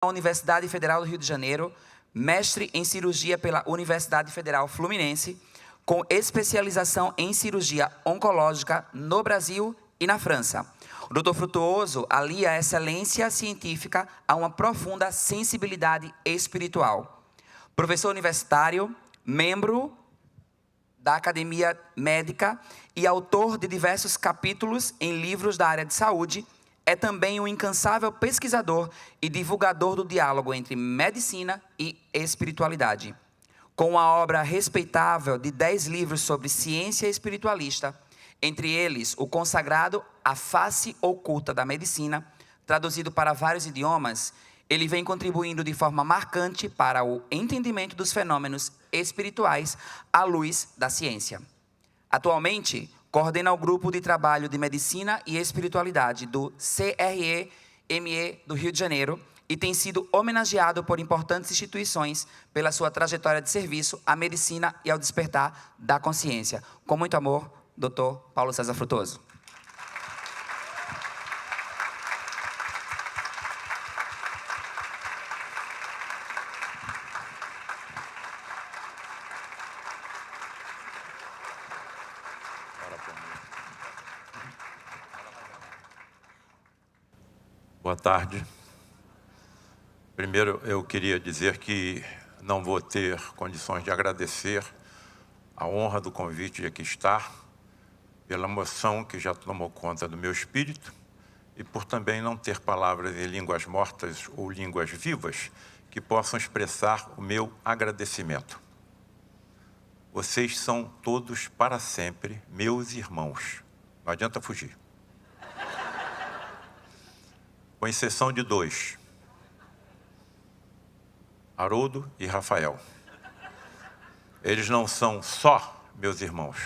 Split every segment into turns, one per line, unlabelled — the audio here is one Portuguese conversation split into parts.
Universidade Federal do Rio de Janeiro, mestre em cirurgia pela Universidade Federal Fluminense, com especialização em cirurgia oncológica no Brasil e na França. O Dr. Frutuoso alia a excelência científica a uma profunda sensibilidade espiritual. Professor universitário, membro da Academia Médica e autor de diversos capítulos em livros da área de saúde, é também um incansável pesquisador e divulgador do diálogo entre medicina e espiritualidade. Com uma obra respeitável de 10 livros sobre ciência espiritualista, entre eles o consagrado A Face Oculta da Medicina, traduzido para vários idiomas, ele vem contribuindo de forma marcante para o entendimento dos fenômenos espirituais à luz da ciência. Atualmente, coordena o grupo de trabalho de medicina e espiritualidade do CRE-ME do Rio de Janeiro e tem sido homenageado por importantes instituições pela sua trajetória de serviço à medicina e ao despertar da consciência. Com muito amor, Dr. Paulo César Frutuoso.
Boa tarde. Primeiro, eu queria dizer que não vou ter condições de agradecer a honra do convite de aqui estar, pela emoção que já tomou conta do meu espírito e por também não ter palavras em línguas mortas ou línguas vivas que possam expressar o meu agradecimento. Vocês são todos para sempre meus irmãos. Não adianta fugir. Com exceção de 2, Haroldo e Rafael. Eles não são só meus irmãos,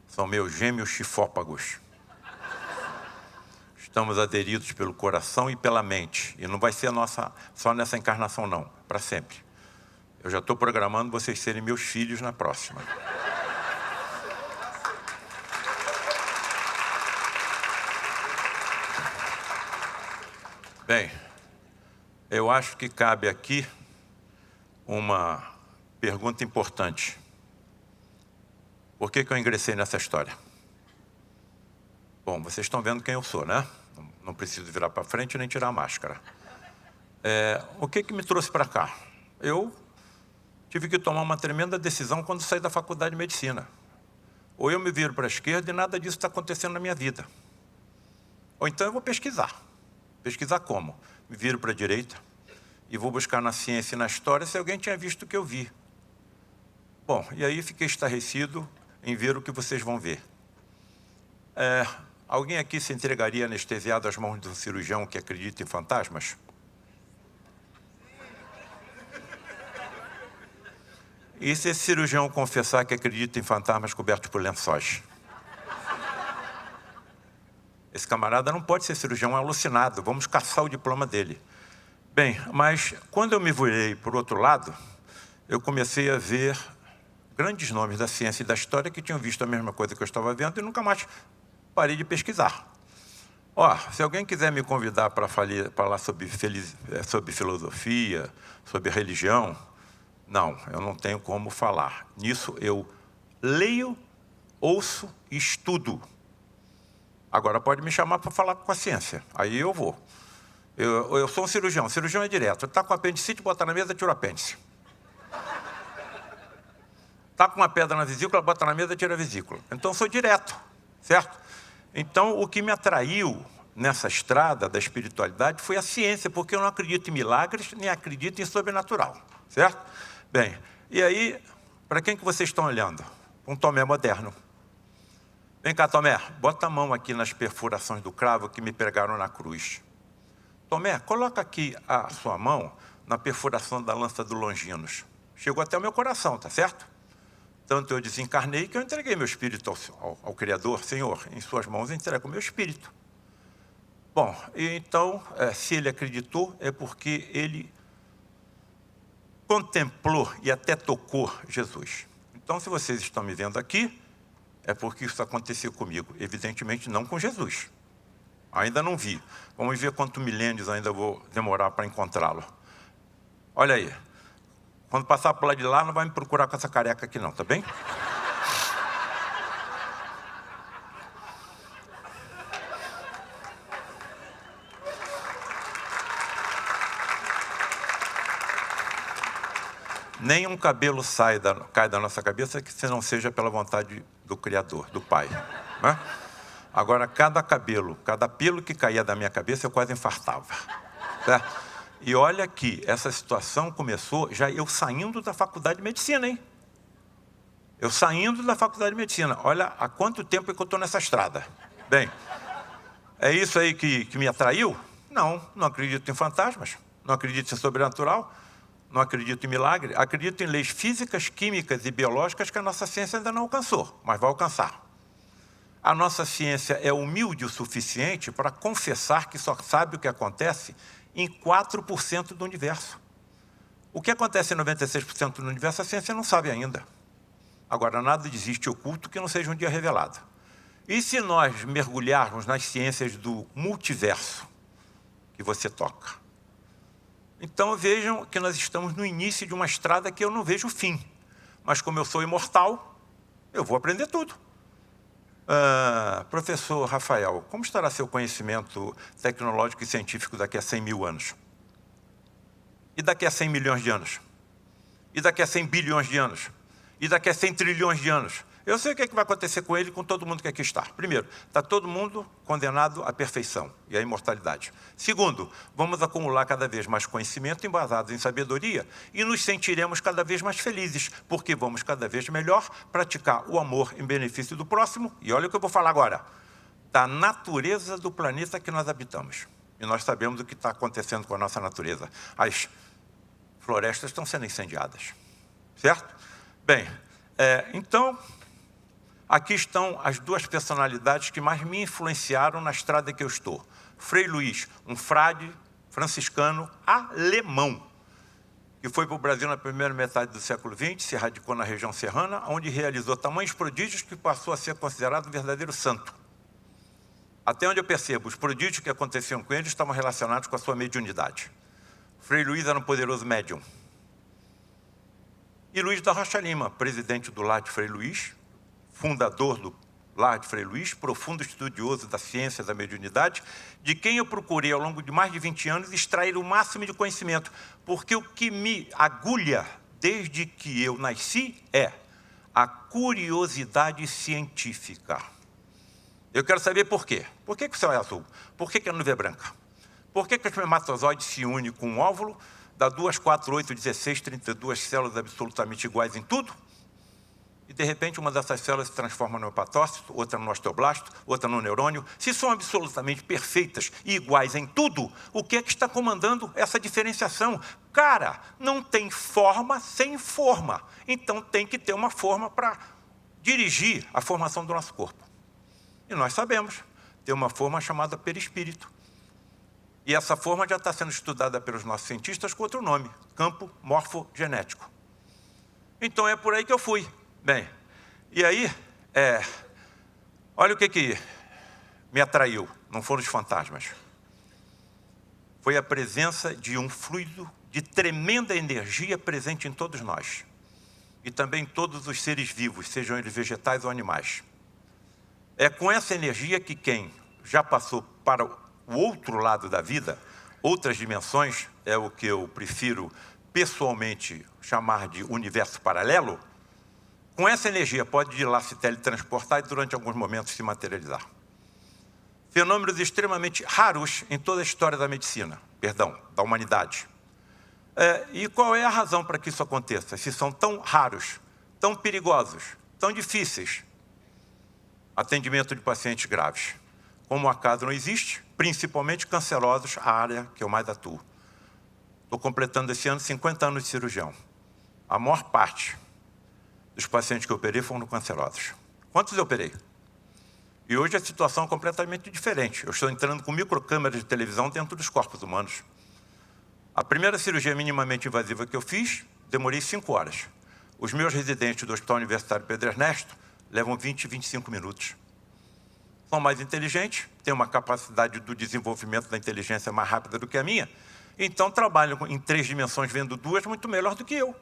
são meus gêmeos chifópagos. Estamos aderidos pelo coração e pela mente, e não vai ser só nessa encarnação não, para sempre. Eu já estou programando vocês serem meus filhos na próxima. Bem, eu acho que cabe aqui uma pergunta importante. Por que eu ingressei nessa história? Bom, vocês estão vendo quem eu sou, né? Não preciso virar para frente nem tirar a máscara. O que me trouxe para cá? Eu tive que tomar uma tremenda decisão quando saí da faculdade de medicina. Ou eu me viro para a esquerda e nada disso está acontecendo na minha vida. Ou então eu vou pesquisar. Pesquisar como? Me viro para a direita e vou buscar na ciência e na história se alguém tinha visto o que eu vi. Bom, e aí fiquei estarrecido em ver o que vocês vão ver. Alguém aqui se entregaria anestesiado às mãos de um cirurgião que acredita em fantasmas? E se esse cirurgião confessar que acredita em fantasmas cobertos por lençóis? Esse camarada não pode ser cirurgião, é alucinado. Vamos caçar o diploma dele. Bem, mas quando eu me virei por outro lado, eu comecei a ver grandes nomes da ciência e da história que tinham visto a mesma coisa que eu estava vendo e nunca mais parei de pesquisar. Se alguém quiser me convidar para falar sobre filosofia, sobre religião, não, eu não tenho como falar. Nisso eu leio, ouço e estudo. Agora pode me chamar para falar com a ciência, aí eu vou. Eu sou um cirurgião, cirurgião é direto. Está com apendicite, bota na mesa, tira o apêndice. Está com uma pedra na vesícula, bota na mesa, tira a vesícula. Então sou direto, certo? Então o que me atraiu nessa estrada da espiritualidade foi a ciência, porque eu não acredito em milagres, nem acredito em sobrenatural, certo? Bem, e aí, para quem que vocês estão olhando? Um Tomé moderno. Vem cá, Tomé, bota a mão aqui nas perfurações do cravo que me pregaram na cruz. Tomé, coloca aqui a sua mão na perfuração da lança do Longinos. Chegou até o meu coração, tá certo? Tanto eu desencarnei que eu entreguei meu espírito ao Criador. Senhor, em suas mãos eu entrego o meu espírito. Bom, então, se ele acreditou, é porque ele contemplou e até tocou Jesus. Então, se vocês estão me vendo aqui, é porque isso aconteceu comigo. Evidentemente não com Jesus. Ainda não vi. Vamos ver quantos milênios ainda vou demorar para encontrá-lo. Olha aí. Quando passar por lá de lá, não vai me procurar com essa careca aqui não, tá bem? Nenhum cabelo cai da nossa cabeça que se não seja pela vontade do Criador, do Pai. Né? Agora, cada pelo que caía da minha cabeça, eu quase infartava. Certo? E olha que essa situação começou já eu saindo da faculdade de medicina, hein? Eu saindo da faculdade de medicina. Olha há quanto tempo que eu estou nessa estrada. Bem, é isso aí que me atraiu? Não acredito em fantasmas, não acredito em sobrenatural, não acredito em milagre, acredito em leis físicas, químicas e biológicas que a nossa ciência ainda não alcançou, mas vai alcançar. A nossa ciência é humilde o suficiente para confessar que só sabe o que acontece em 4% do universo. O que acontece em 96% do universo, a ciência não sabe ainda. Agora, nada existe oculto que não seja um dia revelado. E se nós mergulharmos nas ciências do multiverso, que você toca? Então vejam que nós estamos no início de uma estrada que eu não vejo o fim. Mas como eu sou imortal, eu vou aprender tudo. Professor Rafael, como estará seu conhecimento tecnológico e científico daqui a 100 mil anos? E daqui a 100 milhões de anos? E daqui a 100 bilhões de anos? E daqui a 100 trilhões de anos? Eu sei o que vai acontecer com ele e com todo mundo que aqui está. Primeiro, está todo mundo condenado à perfeição e à imortalidade. Segundo, vamos acumular cada vez mais conhecimento embasado em sabedoria e nos sentiremos cada vez mais felizes, porque vamos cada vez melhor praticar o amor em benefício do próximo. E olha o que eu vou falar agora, da natureza do planeta que nós habitamos. E nós sabemos o que está acontecendo com a nossa natureza. As florestas estão sendo incendiadas, certo? Bem, então... aqui estão as duas personalidades que mais me influenciaram na estrada que eu estou. Frei Luís, um frade franciscano alemão, que foi para o Brasil na primeira metade do século XX, se radicou na região serrana, onde realizou tamanhos prodígios que passou a ser considerado um verdadeiro santo. Até onde eu percebo, os prodígios que aconteciam com ele estavam relacionados com a sua mediunidade. Frei Luís era um poderoso médium. E Luís da Rocha Lima, presidente do Lar de Frei Luís, fundador do Lar de Frei Luís, profundo estudioso da ciência da mediunidade, de quem eu procurei ao longo de mais de 20 anos extrair o máximo de conhecimento, porque o que me agulha desde que eu nasci é a curiosidade científica. Eu quero saber por quê. Por que o céu é azul? Por que a nuvem é branca? Por que o espermatozoide se une com um óvulo, dá 2, 4, 8, 16, 32 células absolutamente iguais em tudo? E, de repente, uma dessas células se transforma no hepatócito, outra no osteoblasto, outra no neurônio. Se são absolutamente perfeitas e iguais em tudo, o que é que está comandando essa diferenciação? Cara, não tem forma sem forma. Então, tem que ter uma forma para dirigir a formação do nosso corpo. E nós sabemos, tem uma forma chamada perispírito. E essa forma já está sendo estudada pelos nossos cientistas com outro nome, campo morfogenético. Então, é por aí que eu fui. Bem, e aí, olha o que me atraiu, não foram os fantasmas. Foi a presença de um fluido de tremenda energia presente em todos nós. E também em todos os seres vivos, sejam eles vegetais ou animais. É com essa energia que quem já passou para o outro lado da vida, outras dimensões, é o que eu prefiro pessoalmente chamar de universo paralelo, com essa energia pode ir lá se teletransportar e durante alguns momentos se materializar. Fenômenos extremamente raros em toda a história da medicina, da humanidade. E qual é a razão para que isso aconteça? Se são tão raros, tão perigosos, tão difíceis, atendimento de pacientes graves. Como o acaso não existe, principalmente cancerosos, a área que eu mais atuo. Estou completando esse ano 50 anos de cirurgião. A maior parte dos pacientes que eu operei foram cancerosos. Quantos eu operei? E hoje a situação é completamente diferente. Eu estou entrando com microcâmeras de televisão dentro dos corpos humanos. A primeira cirurgia minimamente invasiva que eu fiz, demorei 5 horas. Os meus residentes do Hospital Universitário Pedro Ernesto levam 20, 25 minutos. São mais inteligentes, têm uma capacidade do desenvolvimento da inteligência mais rápida do que a minha, Então, trabalham em 3 dimensões, vendo 2, muito melhor do que eu.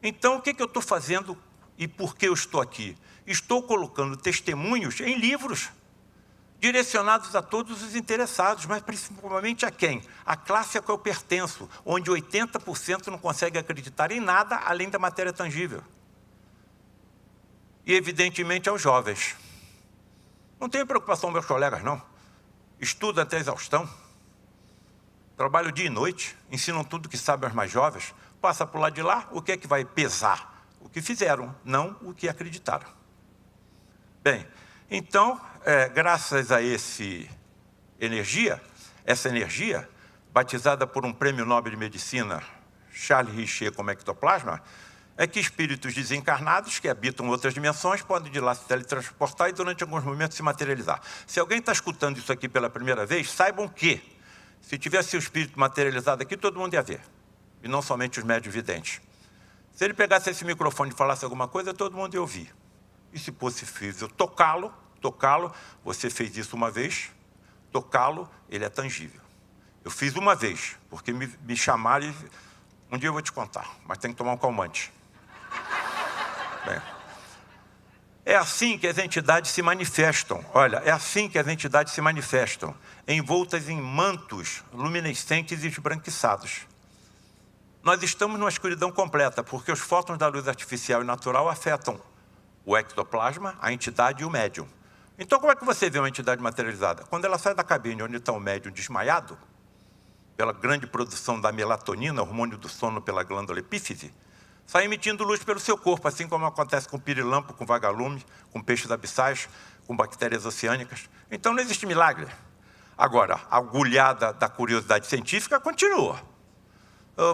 Então, o que eu estou fazendo e por que eu estou aqui? Estou colocando testemunhos em livros, direcionados a todos os interessados, mas principalmente a quem? A classe a qual eu pertenço, onde 80% não consegue acreditar em nada além da matéria tangível. E, evidentemente, aos jovens. Não tenho preocupação com meus colegas, não. Estudam até a exaustão. Trabalham dia e noite, ensinam tudo que sabem aos mais jovens. Passa por lá de lá, o que é que vai pesar? O que fizeram, não o que acreditaram. Bem, então, graças a essa energia, batizada por um prêmio Nobel de Medicina, Charles Richer, como ectoplasma, é que espíritos desencarnados que habitam outras dimensões podem de lá se teletransportar e durante alguns momentos se materializar. Se alguém está escutando isso aqui pela primeira vez, saibam que, se tivesse o espírito materializado aqui, todo mundo ia ver, e não somente os médios videntes. Se ele pegasse esse microfone e falasse alguma coisa, todo mundo ia ouvir. E se fosse possível tocá-lo, você fez isso uma vez, tocá-lo, ele é tangível. Eu fiz uma vez, porque me chamaram e... Um dia eu vou te contar, mas tem que tomar um calmante. Bem, é assim que as entidades se manifestam. Olha, é assim que as entidades se manifestam, envoltas em mantos luminescentes e esbranquiçados. Nós estamos numa escuridão completa, porque os fótons da luz artificial e natural afetam o ectoplasma, a entidade e o médium. Então, como é que você vê uma entidade materializada? Quando ela sai da cabine onde está o médium desmaiado, pela grande produção da melatonina, hormônio do sono pela glândula epífise, sai emitindo luz pelo seu corpo, assim como acontece com pirilampo, com vagalume, com peixes abissais, com bactérias oceânicas. Então, não existe milagre. Agora, a agulhada da curiosidade científica continua.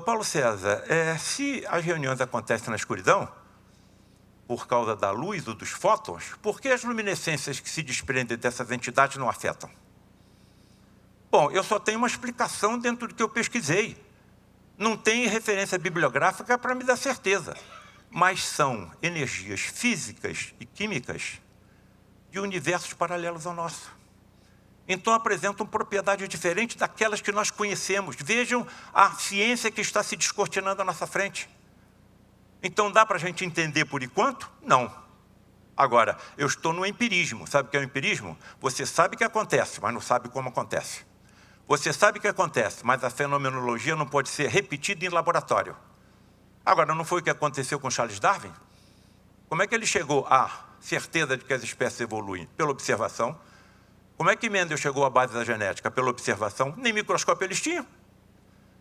Paulo César, se as reuniões acontecem na escuridão, por causa da luz ou dos fótons, por que as luminescências que se desprendem dessas entidades não afetam? Bom, eu só tenho uma explicação dentro do que eu pesquisei. Não tem referência bibliográfica para me dar certeza. Mas são energias físicas e químicas de universos paralelos ao nosso. Então apresentam propriedades diferentes daquelas que nós conhecemos. Vejam a ciência que está se descortinando à nossa frente. Então dá para a gente entender por enquanto? Não. Agora, eu estou no empirismo. Sabe o que é o empirismo? Você sabe o que acontece, mas não sabe como acontece. Você sabe o que acontece, mas a fenomenologia não pode ser repetida em laboratório. Agora, não foi o que aconteceu com Charles Darwin? Como é que ele chegou à certeza de que as espécies evoluem? Pela observação. Como é que Mendel chegou à base da genética? Pela observação. Nem microscópio eles tinham.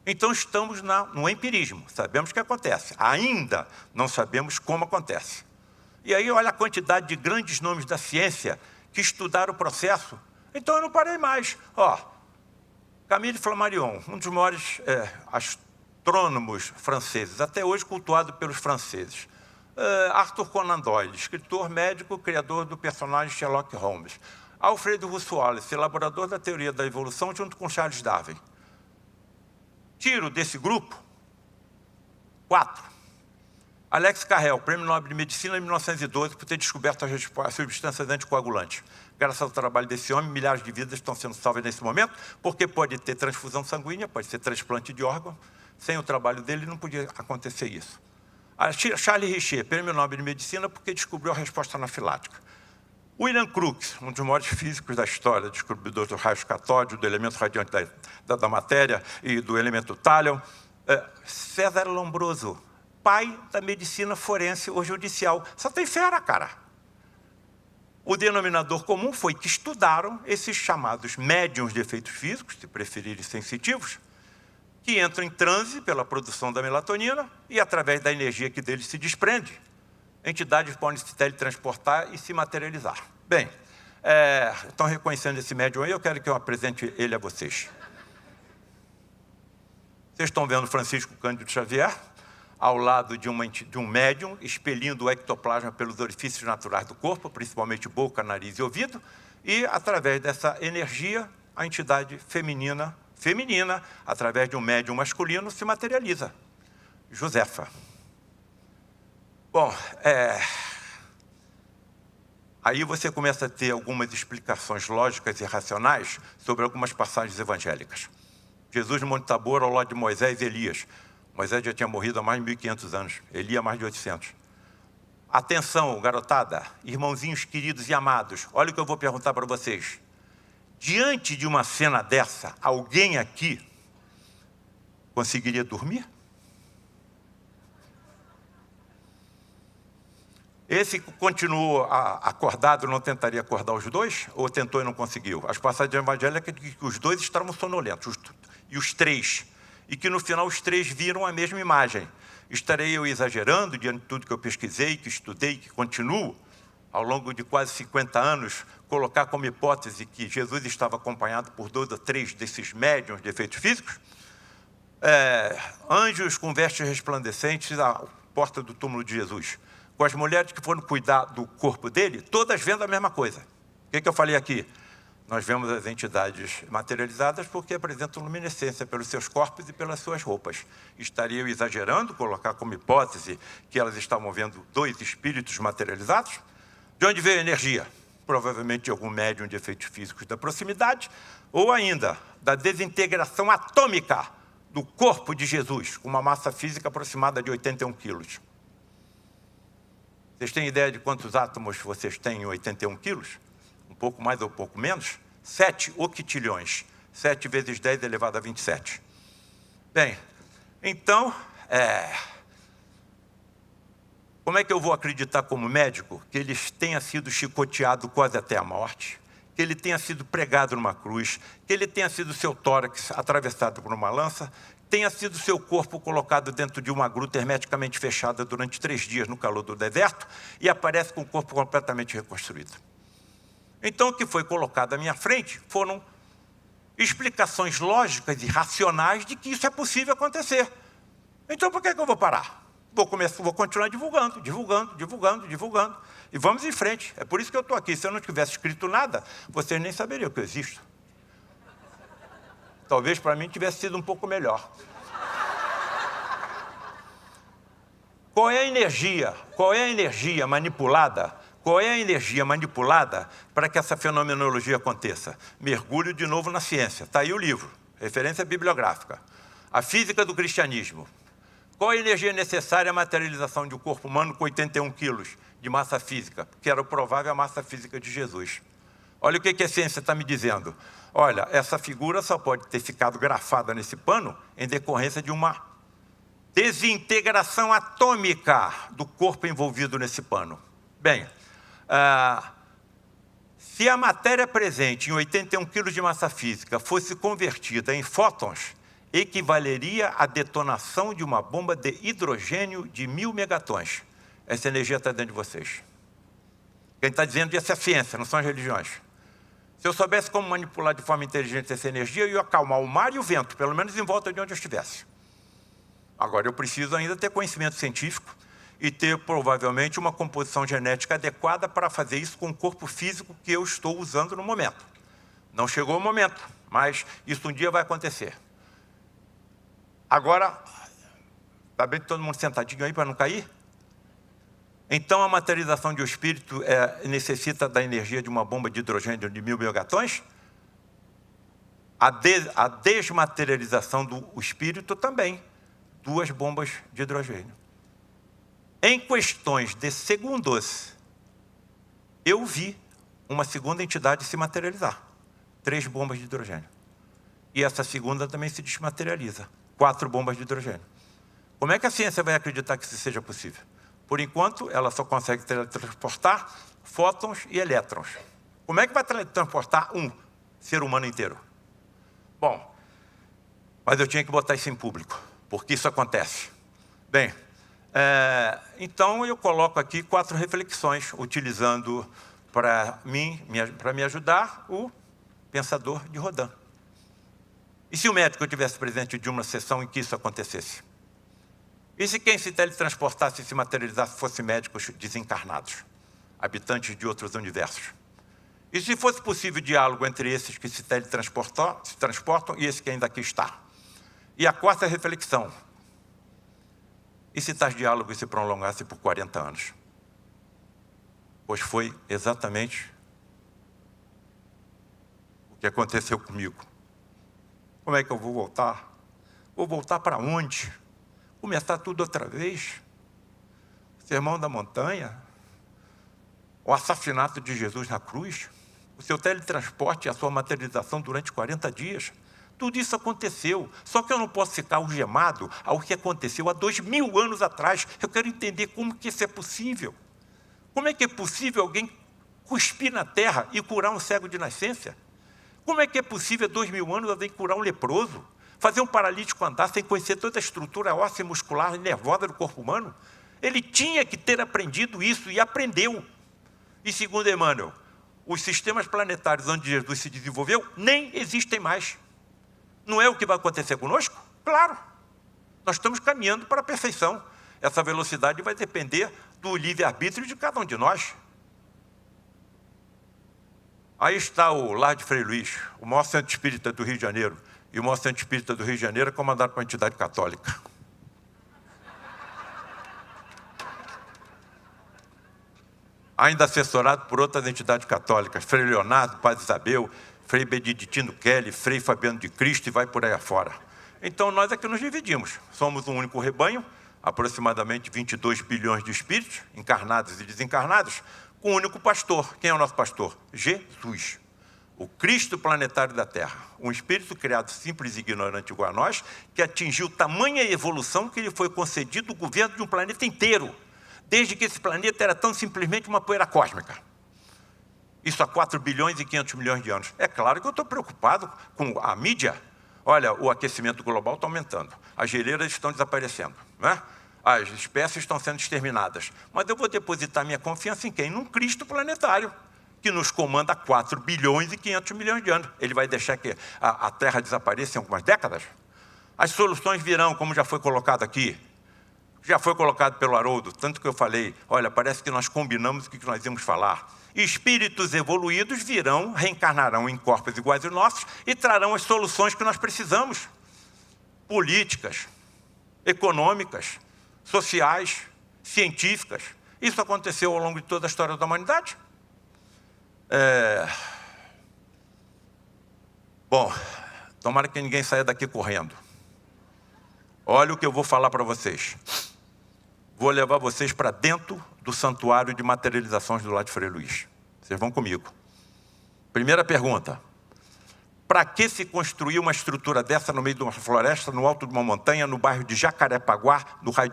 Então, estamos no empirismo. Sabemos o que acontece. Ainda não sabemos como acontece. E aí, olha a quantidade de grandes nomes da ciência que estudaram o processo. Então, eu não parei mais. Camille Flammarion, um dos maiores astrônomos franceses, até hoje cultuado pelos franceses. Arthur Conan Doyle, escritor, médico, criador do personagem Sherlock Holmes. Alfred Russel Wallace, elaborador da teoria da evolução, junto com Charles Darwin. Tiro desse grupo 4. Alex Carrel, Prêmio Nobel de Medicina em 1912, por ter descoberto as substâncias anticoagulantes. Graças ao trabalho desse homem, milhares de vidas estão sendo salvas nesse momento, porque pode ter transfusão sanguínea, pode ser transplante de órgão. Sem o trabalho dele, não podia acontecer isso. Charles Richer, Prêmio Nobel de Medicina, porque descobriu a resposta anafilática. William Crookes, um dos maiores físicos da história, descobridor do raio catódico, do elemento radiante da matéria e do elemento tálio. César Lombroso, pai da medicina forense ou judicial. Só tem fera, cara. O denominador comum foi que estudaram esses chamados médiums de efeitos físicos, se preferirem sensitivos, que entram em transe pela produção da melatonina e, através da energia que deles se desprende, entidades podem se teletransportar e se materializar. Bem, estão reconhecendo esse médium aí, eu quero que eu apresente ele a vocês. Vocês estão vendo Francisco Cândido Xavier, ao lado de um médium, expelindo o ectoplasma pelos orifícios naturais do corpo, principalmente boca, nariz e ouvido, e, através dessa energia, a entidade feminina, através de um médium masculino, se materializa. Josefa. Bom, aí você começa a ter algumas explicações lógicas e racionais sobre algumas passagens evangélicas. Jesus no Monte Tabor, ao lado de Moisés e Elias. Moisés já tinha morrido há mais de 1.500 anos, Elias há mais de 800. Atenção, garotada, irmãozinhos queridos e amados, olha o que eu vou perguntar para vocês. Diante de uma cena dessa, alguém aqui conseguiria dormir? Esse que continuou acordado não tentaria acordar os dois? Ou tentou e não conseguiu? As passagens evangélicas dizem que os dois estavam sonolentos, e os três. E que no final os três viram a mesma imagem. Estarei eu exagerando diante de tudo que eu pesquisei, que estudei, que continuo, ao longo de quase 50 anos, colocar como hipótese que Jesus estava acompanhado por 2 ou 3 desses médiuns de efeitos físicos? Anjos com vestes resplandecentes à porta do túmulo de Jesus, com as mulheres que foram cuidar do corpo dele, todas vendo a mesma coisa. O que eu falei aqui? Nós vemos as entidades materializadas porque apresentam luminescência pelos seus corpos e pelas suas roupas. Estaria eu exagerando, colocar como hipótese que elas estavam vendo 2 espíritos materializados? De onde veio a energia? Provavelmente de algum médium de efeitos físicos da proximidade, ou ainda da desintegração atômica do corpo de Jesus, com uma massa física aproximada de 81 quilos. Vocês têm ideia de quantos átomos vocês têm em 81 quilos? Um pouco mais ou um pouco menos? 7 octilhões. 7 vezes 10 elevado a 27. Bem, então, como é que eu vou acreditar como médico que ele tenha sido chicoteado quase até a morte, que ele tenha sido pregado numa cruz, que ele tenha sido seu tórax atravessado por uma lança, tenha sido seu corpo colocado dentro de uma gruta hermeticamente fechada durante 3 dias no calor do deserto e aparece com o corpo completamente reconstruído? Então, o que foi colocado à minha frente foram explicações lógicas e racionais de que isso é possível acontecer. Então, por que eu vou parar? Vou continuar divulgando. E vamos em frente. É por isso que eu estou aqui. Se eu não tivesse escrito nada, vocês nem saberiam que eu existo. Talvez para mim tivesse sido um pouco melhor. Qual é a energia? Qual é a energia manipulada? Qual é a energia manipulada para que essa fenomenologia aconteça? Mergulho de novo na ciência. Está aí o livro, referência bibliográfica. A física do cristianismo. Qual a energia necessária à materialização de um corpo humano com 81 quilos de massa física, que era o provável a massa física de Jesus? Olha o que a ciência está me dizendo. Olha, essa figura só pode ter ficado grafada nesse pano em decorrência de uma desintegração atômica do corpo envolvido nesse pano. Bem, se a matéria presente em 81 quilos de massa física fosse convertida em fótons, equivaleria à detonação de uma bomba de hidrogênio de 1000 megatons. Essa energia está dentro de vocês. Quem está dizendo isso é a ciência, não são as religiões. Se eu soubesse como manipular de forma inteligente essa energia, eu ia acalmar o mar e o vento, pelo menos em volta de onde eu estivesse. Agora, eu preciso ainda ter conhecimento científico e ter, provavelmente, uma composição genética adequada para fazer isso com o corpo físico que eu estou usando no momento. Não chegou o momento, mas isso um dia vai acontecer. Agora, está bem todo mundo sentadinho aí para não cair? Então, a materialização de um espírito necessita da energia de uma bomba de hidrogênio de 1000 megatons? A desmaterialização do espírito também. 2 bombas de hidrogênio. Em questões de segundos, eu vi uma segunda entidade se materializar. 3 bombas de hidrogênio. E essa segunda também se desmaterializa. 4 bombas de hidrogênio. Como é que a ciência vai acreditar que isso seja possível? Por enquanto, ela só consegue transportar fótons e elétrons. Como é que vai transportar um ser humano inteiro? Bom, mas eu tinha que botar isso em público, porque isso acontece. Bem, então eu coloco aqui 4 reflexões, utilizando para me ajudar o pensador de Rodin. E se o médico estivesse presente de uma sessão em que isso acontecesse? E se quem se teletransportasse e se materializasse fossem médicos desencarnados, habitantes de outros universos? E se fosse possível diálogo entre esses que se transportam e esse que ainda aqui está? E a 4ª reflexão. E se tais diálogos se prolongassem por 40 anos? Pois foi exatamente o que aconteceu comigo. Como é que eu vou voltar? Vou voltar para onde? Começar tudo outra vez? Sermão da Montanha? O assassinato de Jesus na cruz? O seu teletransporte e a sua materialização durante 40 dias? Tudo isso aconteceu. Só que eu não posso ficar algemado ao que aconteceu há 2000 anos atrás. Eu quero entender como que isso é possível. Como é que é possível alguém cuspir na terra e curar um cego de nascença? Como é que é possível, há 2000 anos, alguém curar um leproso? Fazer um paralítico andar sem conhecer toda a estrutura óssea, muscular e nervosa do corpo humano? Ele tinha que ter aprendido isso e aprendeu. E segundo Emmanuel, os sistemas planetários onde Jesus se desenvolveu nem existem mais. Não é o que vai acontecer conosco? Claro. Nós estamos caminhando para a perfeição. Essa velocidade vai depender do livre-arbítrio de cada um de nós. Aí está o Lar de Frei Luís, o maior centro espírita do Rio de Janeiro. E o maior centro espírita do Rio de Janeiro é comandado por uma entidade católica. Ainda assessorado por outras entidades católicas, Frei Leonardo, Padre Isabel, Frei Beneditino Kelly, Frei Fabiano de Cristo e vai por aí afora. Então nós é que nos dividimos. Somos um único rebanho, aproximadamente 22 bilhões de espíritos, encarnados e desencarnados, com um único pastor. Quem é o nosso pastor? Jesus, o Cristo planetário da Terra. Um espírito criado simples e ignorante igual a nós, que atingiu tamanha evolução que lhe foi concedido o governo de um planeta inteiro, desde que esse planeta era tão simplesmente uma poeira cósmica. Isso há 4 bilhões e 500 milhões de anos. É claro que eu estou preocupado com a mídia. Olha, o aquecimento global está aumentando. As geleiras estão desaparecendo, né? As espécies estão sendo exterminadas. Mas eu vou depositar minha confiança em quem? Num Cristo planetário, que nos comanda há 4 bilhões e 500 milhões de anos. Ele vai deixar que a Terra desapareça em algumas décadas? As soluções virão, como já foi colocado aqui. Já foi colocado pelo Haroldo, tanto que eu falei, olha, parece que nós combinamos o que nós íamos falar. Espíritos evoluídos virão, reencarnarão em corpos iguais aos nossos e trarão as soluções que nós precisamos. Políticas, econômicas, sociais, científicas. Isso aconteceu ao longo de toda a história da humanidade. Bom, tomara que ninguém saia daqui correndo. Olha o que eu vou falar para vocês. Vou levar vocês para dentro do santuário de materializações do Lar de Frei Luís. Vocês vão comigo. Primeira pergunta. Para que se construir uma estrutura dessa no meio de uma floresta, no alto de uma montanha, no bairro de Jacarepaguá, no Rio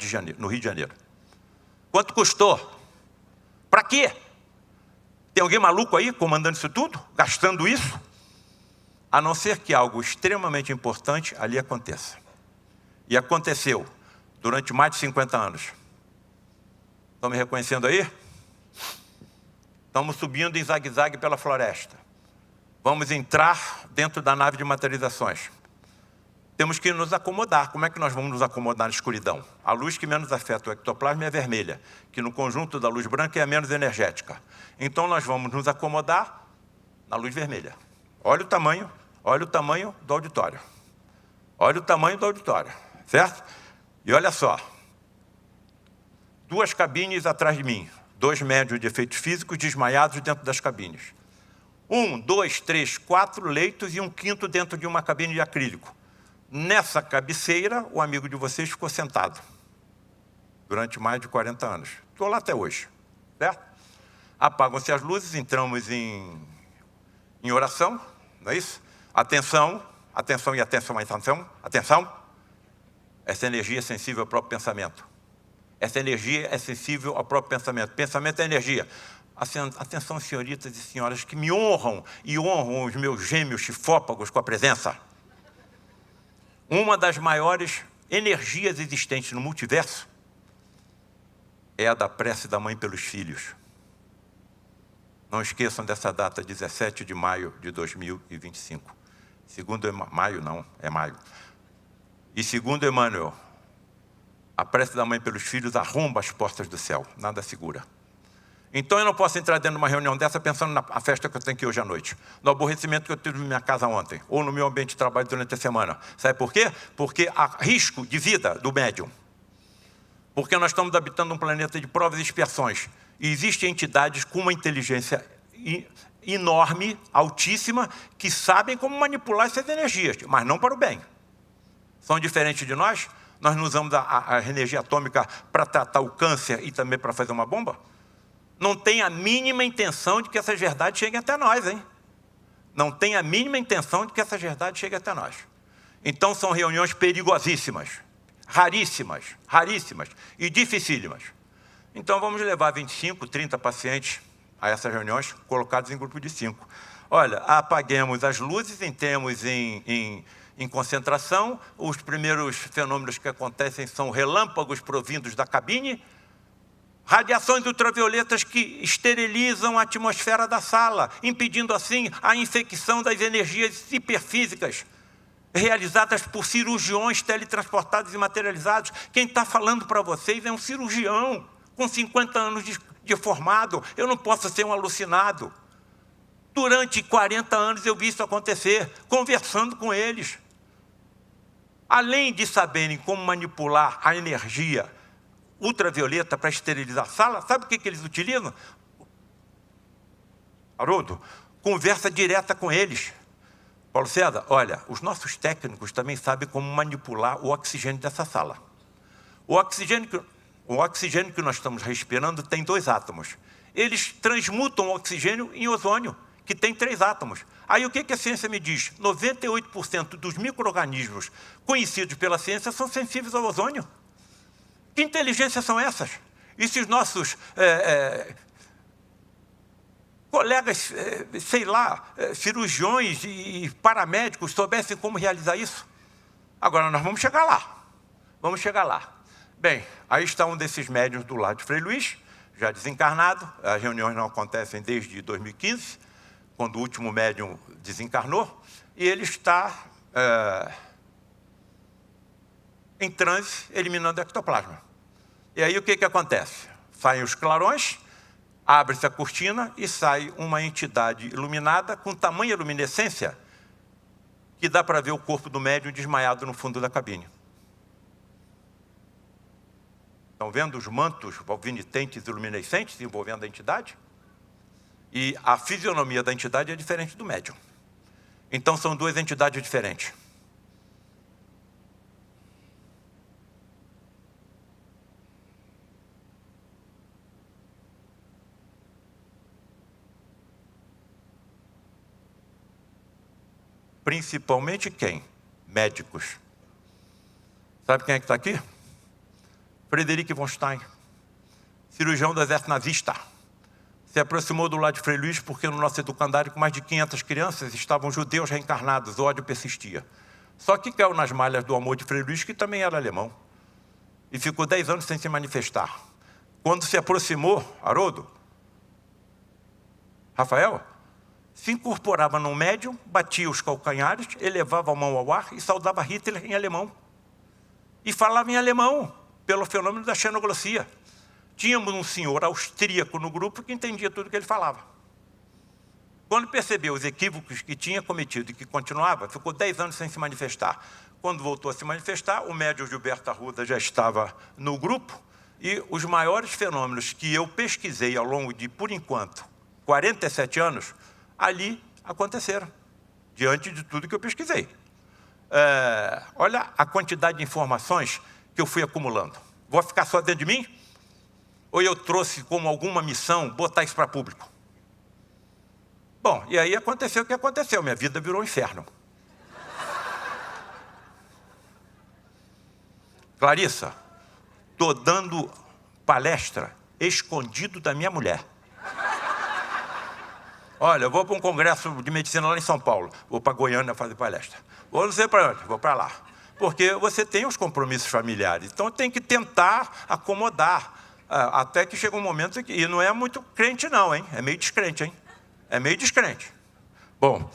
de Janeiro? Quanto custou? Para quê? Tem alguém maluco aí comandando isso tudo? Gastando isso? A não ser que algo extremamente importante ali aconteça. E aconteceu durante mais de 50 anos. Estão me reconhecendo aí? Estamos subindo em zigue-zague pela floresta. Vamos entrar dentro da nave de materializações. Temos que nos acomodar. Como é que nós vamos nos acomodar na escuridão? A luz que menos afeta o ectoplasma é a vermelha, que no conjunto da luz branca é a menos energética. Então nós vamos nos acomodar na luz vermelha. Olha o tamanho do auditório. Olha o tamanho do auditório, certo? E olha só. 2 cabines atrás de mim, 2 médios de efeitos físicos desmaiados dentro das cabines. 1, 2, 3, 4 leitos e um quinto dentro de uma cabine de acrílico. Nessa cabeceira, o amigo de vocês ficou sentado durante mais de 40 anos. Estou lá até hoje, certo? Apagam-se as luzes, entramos em oração, não é isso? Atenção, atenção e atenção, atenção, atenção. Essa energia é sensível ao próprio pensamento. Essa energia é sensível ao próprio pensamento. Pensamento é energia. Atenção, senhoritas e senhoras que me honram e honram os meus gêmeos chifópagos com a presença. Uma das maiores energias existentes no multiverso é a da prece da mãe pelos filhos. Não esqueçam dessa data, 17 de maio de 2025. Segundo maio, não, é maio. E segundo Emmanuel, a prece da mãe pelos filhos arromba as portas do céu, nada segura. Então eu não posso entrar dentro de uma reunião dessa pensando na festa que eu tenho aqui hoje à noite, no aborrecimento que eu tive na minha casa ontem, ou no meu ambiente de trabalho durante a semana. Sabe por quê? Porque há risco de vida do médium. Porque nós estamos habitando um planeta de provas e expiações. E existem entidades com uma inteligência enorme, altíssima, que sabem como manipular essas energias, mas não para o bem. São diferentes de nós? Nós não usamos a energia atômica para tratar o câncer e também para fazer uma bomba? Não tem a mínima intenção de que essas verdades cheguem até nós, hein? Não tem a mínima intenção de que essas verdades cheguem até nós. Então, são reuniões perigosíssimas, raríssimas, raríssimas e dificílimas. Então, vamos levar 25, 30 pacientes a essas reuniões, colocados em grupo de 5. Olha, apaguemos as luzes, entremos em concentração, os primeiros fenômenos que acontecem são relâmpagos provindos da cabine, radiações ultravioletas que esterilizam a atmosfera da sala, impedindo assim a infecção das energias hiperfísicas, realizadas por cirurgiões teletransportados e materializados. Quem está falando para vocês é um cirurgião com 50 anos de formado. Eu não posso ser um alucinado. Durante 40 anos eu vi isso acontecer, conversando com eles. Além de saberem como manipular a energia ultravioleta para esterilizar a sala, sabe o que eles utilizam? Haroldo, conversa direta com eles. Paulo César, olha, os nossos técnicos também sabem como manipular o oxigênio dessa sala. O oxigênio que nós estamos respirando tem 2 átomos. Eles transmutam o oxigênio em ozônio, que tem 3 átomos. Aí o que a ciência me diz? 98% dos micro-organismos conhecidos pela ciência são sensíveis ao ozônio. Que inteligências são essas? E se os nossos colegas, sei lá, cirurgiões e paramédicos soubessem como realizar isso? Agora nós vamos chegar lá. Vamos chegar lá. Bem, aí está um desses médiuns do lado de Frei Luís, já desencarnado. As reuniões não acontecem desde 2015, quando o último médium desencarnou, e ele está em transe, eliminando ectoplasma. E aí o que acontece? Saem os clarões, abre-se a cortina e sai uma entidade iluminada com tamanha luminescência que dá para ver o corpo do médium desmaiado no fundo da cabine. Estão vendo os mantos volvinitentes e luminescentes envolvendo a entidade? E a fisionomia da entidade é diferente do médium. Então, são 2 entidades diferentes. Principalmente quem? Médicos. Sabe quem é que está aqui? Frederic von Stein, cirurgião do exército nazista. Se aproximou do lado de Frei Luís porque no nosso educandário, com mais de 500 crianças, estavam judeus reencarnados, o ódio persistia. Só que caiu nas malhas do amor de Frei Luís, que também era alemão, e ficou 10 anos sem se manifestar. Quando se aproximou, Haroldo, Rafael, se incorporava num médium, batia os calcanhares, elevava a mão ao ar e saudava Hitler em alemão. E falava em alemão, pelo fenômeno da xenoglossia. Tínhamos um senhor austríaco no grupo que entendia tudo o que ele falava. Quando percebeu os equívocos que tinha cometido e que continuava, ficou 10 anos sem se manifestar. Quando voltou a se manifestar, o médium Gilberto Arruda já estava no grupo e os maiores fenômenos que eu pesquisei ao longo de, por enquanto, 47 anos, ali aconteceram, diante de tudo que eu pesquisei. Olha a quantidade de informações que eu fui acumulando. Vou ficar só dentro de mim? Ou eu trouxe como alguma missão botar isso para público? Bom, e aí aconteceu o que aconteceu. Minha vida virou um inferno. Clarissa, estou dando palestra escondido da minha mulher. Olha, eu vou para um congresso de medicina lá em São Paulo. Vou para Goiânia fazer palestra. Vou não sei para onde, vou para lá. Porque você tem os compromissos familiares. Então tem que tentar acomodar. Até que chega um momento que... E não é muito crente não, hein? É meio descrente, hein? É meio descrente. Bom,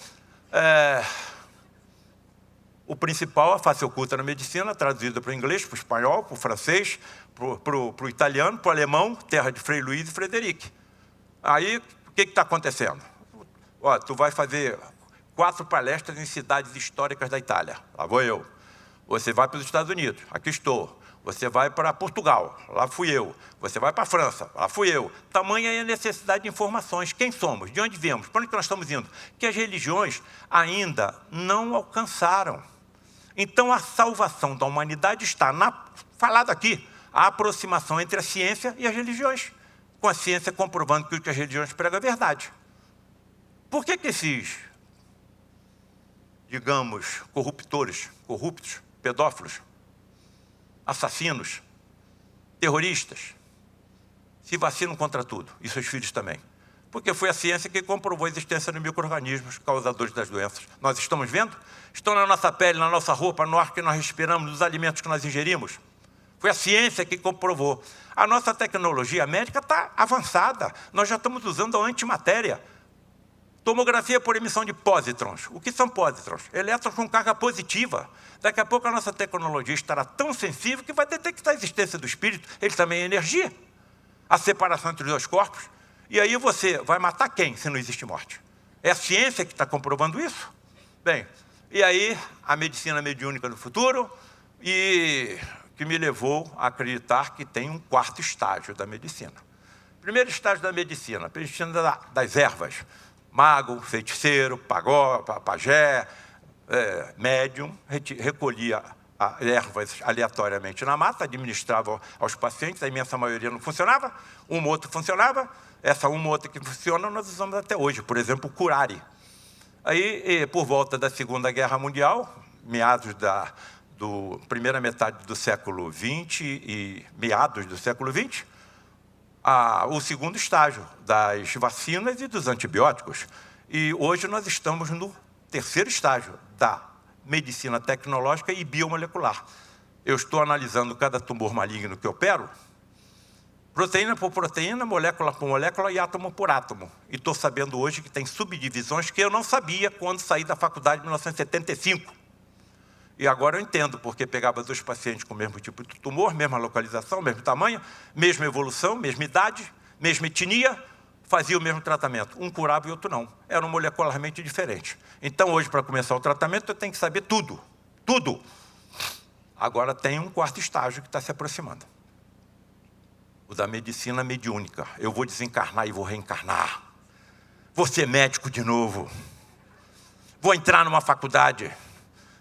o principal, a face oculta na medicina, traduzida para o inglês, para o espanhol, para o francês, para o italiano, para o alemão, terra de Frei Luís e Frederic. Aí, o que está acontecendo? Ó, tu vai fazer 4 palestras em cidades históricas da Itália. Lá vou eu. Você vai para os Estados Unidos, aqui estou. Você vai para Portugal, lá fui eu. Você vai para a França, lá fui eu. Tamanha é a necessidade de informações. Quem somos? De onde viemos? Para onde nós estamos indo? Que as religiões ainda não alcançaram. Então, a salvação da humanidade está, falado aqui, a aproximação entre a ciência e as religiões, com a ciência comprovando que o que as religiões pregam é verdade. Por que esses, digamos, corruptos, pedófilos, assassinos, terroristas, se vacinam contra tudo, e seus filhos também? Porque foi a ciência que comprovou a existência de micro-organismos causadores das doenças. Nós estamos vendo? Estão na nossa pele, na nossa roupa, no ar que nós respiramos, nos alimentos que nós ingerimos. Foi a ciência que comprovou. A nossa tecnologia médica está avançada. Nós já estamos usando a antimatéria. Tomografia por emissão de pósitrons. O que são pósitrons? Elétrons com carga positiva. Daqui a pouco a nossa tecnologia estará tão sensível que vai detectar a existência do espírito. Ele também é energia. A separação entre os dois corpos. E aí você vai matar quem, se não existe morte? É a ciência que está comprovando isso? Bem, e aí a medicina mediúnica do futuro, e que me levou a acreditar que tem um quarto estágio da medicina. Primeiro estágio da medicina, a medicina das ervas. Mago, feiticeiro, pajé, médium, recolhia ervas aleatoriamente na mata, administrava aos pacientes, a imensa maioria não funcionava, uma ou outra funcionava, essa uma ou outra que funciona nós usamos até hoje, por exemplo, o curare. Aí, por volta da Segunda Guerra Mundial, meados primeira metade do século XX e meados do século XX, o segundo estágio das vacinas e dos antibióticos. E hoje nós estamos no terceiro estágio da medicina tecnológica e biomolecular. Eu estou analisando cada tumor maligno que opero, proteína por proteína, molécula por molécula e átomo por átomo. E estou sabendo hoje que tem subdivisões que eu não sabia quando saí da faculdade em 1975. E agora eu entendo porque pegava dois pacientes com o mesmo tipo de tumor, mesma localização, mesmo tamanho, mesma evolução, mesma idade, mesma etnia, fazia o mesmo tratamento. Um curava e outro não. Eram molecularmente diferentes. Então, hoje, para começar o tratamento, eu tenho que saber tudo. Tudo. Agora tem um quarto estágio que está se aproximando. O da medicina mediúnica. Eu vou desencarnar e vou reencarnar. Vou ser médico de novo. Vou entrar numa faculdade.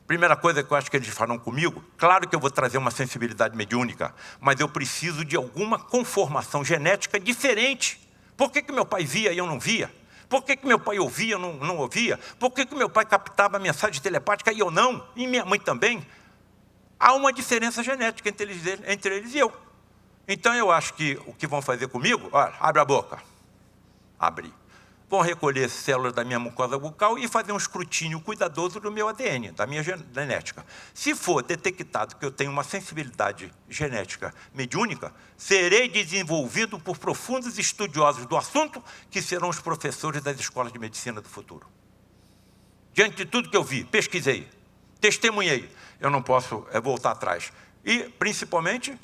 Primeira coisa que eu acho que eles farão comigo, claro que eu vou trazer uma sensibilidade mediúnica, mas eu preciso de alguma conformação genética diferente. Por que meu pai via e eu não via? Por que meu pai ouvia e eu não ouvia? Por que meu pai captava a mensagem telepática e eu não? E minha mãe também? Há uma diferença genética entre eles e eu. Então eu acho que o que vão fazer comigo, olha, abre a boca. Abre. Vão recolher células da minha mucosa bucal e fazer um escrutínio cuidadoso do meu ADN, da minha genética. Se for detectado que eu tenho uma sensibilidade genética mediúnica, serei desenvolvido por profundos estudiosos do assunto, que serão os professores das escolas de medicina do futuro. Diante de tudo que eu vi, pesquisei, testemunhei, eu não posso voltar atrás. E, principalmente,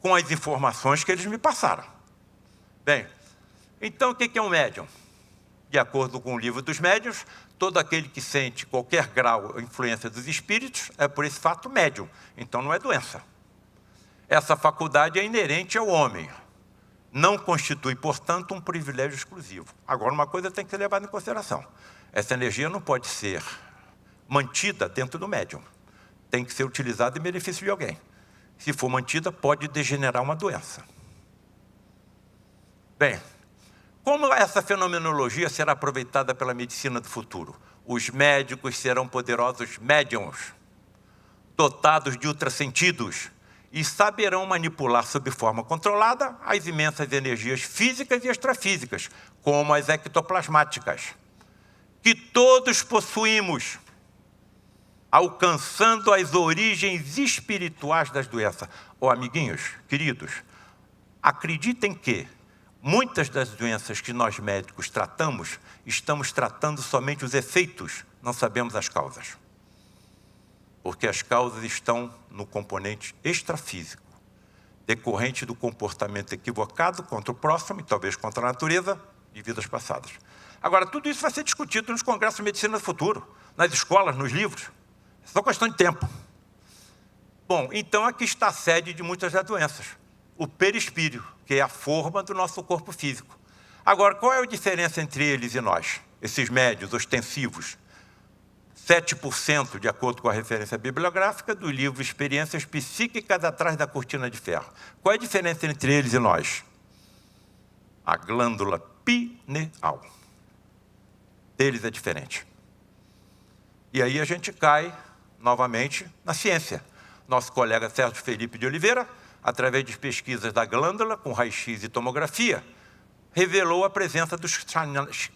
com as informações que eles me passaram. Bem, então o que é um médium? De acordo com o livro dos médiuns, todo aquele que sente qualquer grau ou influência dos espíritos é, por esse fato, médium. Então, não é doença. Essa faculdade é inerente ao homem. Não constitui, portanto, um privilégio exclusivo. Agora, uma coisa tem que ser levada em consideração. Essa energia não pode ser mantida dentro do médium. Tem que ser utilizada em benefício de alguém. Se for mantida, pode degenerar uma doença. Bem, como essa fenomenologia será aproveitada pela medicina do futuro? Os médicos serão poderosos médiums, dotados de ultrassentidos, e saberão manipular sob forma controlada as imensas energias físicas e extrafísicas, como as ectoplasmáticas, que todos possuímos, alcançando as origens espirituais das doenças. Amiguinhos, queridos, acreditem que muitas das doenças que nós médicos tratamos, estamos tratando somente os efeitos, não sabemos as causas. Porque as causas estão no componente extrafísico, decorrente do comportamento equivocado contra o próximo e talvez contra a natureza de vidas passadas. Agora, tudo isso vai ser discutido nos congressos de medicina do futuro, nas escolas, nos livros. É só questão de tempo. Bom, então aqui está a sede de muitas das doenças. O perispírito, que é a forma do nosso corpo físico. Agora, qual é a diferença entre eles e nós? Esses médios ostensivos. 7%, de acordo com a referência bibliográfica, do livro Experiências Psíquicas Atrás da Cortina de Ferro. Qual é a diferença entre eles e nós? A glândula pineal. Deles é diferente. E aí a gente cai, novamente, na ciência. Nosso colega Sérgio Felipe de Oliveira, através de pesquisas da glândula, com raio-x e tomografia, revelou a presença dos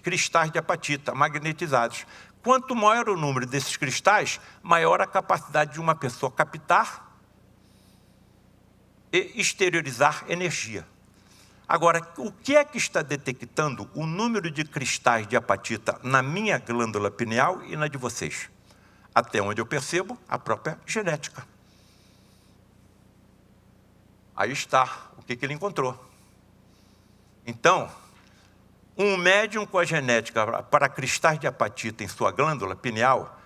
cristais de apatita magnetizados. Quanto maior o número desses cristais, maior a capacidade de uma pessoa captar e exteriorizar energia. Agora, o que é que está detectando o número de cristais de apatita na minha glândula pineal e na de vocês? Até onde eu percebo, a própria genética. Aí está o que ele encontrou. Então, um médium com a genética para cristais de apatita em sua glândula pineal,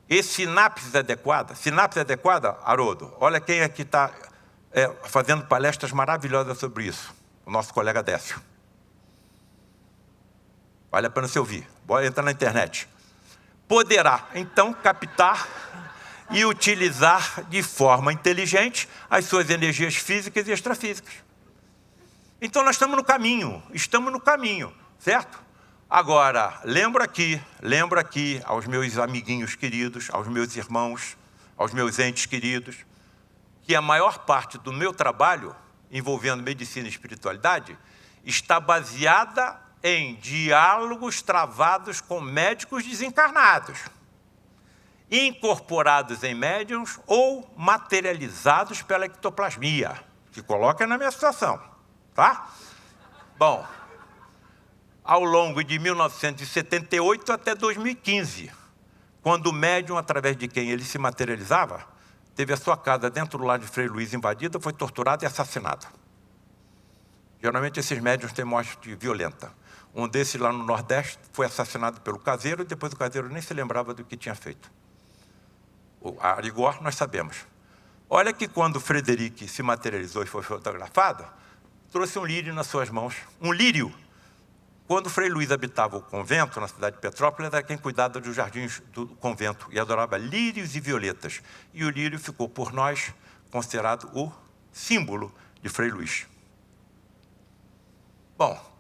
e sinapse adequada, Haroldo, olha quem aqui está fazendo palestras maravilhosas sobre isso, o nosso colega Décio. Vale a pena você ouvir, bora entrar na internet. Poderá, então, captar e utilizar de forma inteligente as suas energias físicas e extrafísicas. Então, nós estamos no caminho, certo? Agora, lembro aqui aos meus amiguinhos queridos, aos meus irmãos, aos meus entes queridos, que a maior parte do meu trabalho, envolvendo medicina e espiritualidade, está baseada em diálogos travados com médicos desencarnados, incorporados em médiums ou materializados pela ectoplasmia, que coloca na minha situação, tá? Bom, ao longo de 1978 até 2015, quando o médium, através de quem ele se materializava, teve a sua casa dentro do lar de Frei Luiz invadida, foi torturado e assassinado. Geralmente esses médiums têm morte violenta. Um desses lá no Nordeste foi assassinado pelo caseiro, e depois o caseiro nem se lembrava do que tinha feito. A rigor, nós sabemos. Olha que quando o Frederic se materializou e foi fotografado, trouxe um lírio nas suas mãos. Um lírio. Quando o Frei Luiz habitava o convento, na cidade de Petrópolis, era quem cuidava dos jardins do convento e adorava lírios e violetas. E o lírio ficou, por nós, considerado o símbolo de Frei Luiz. Bom,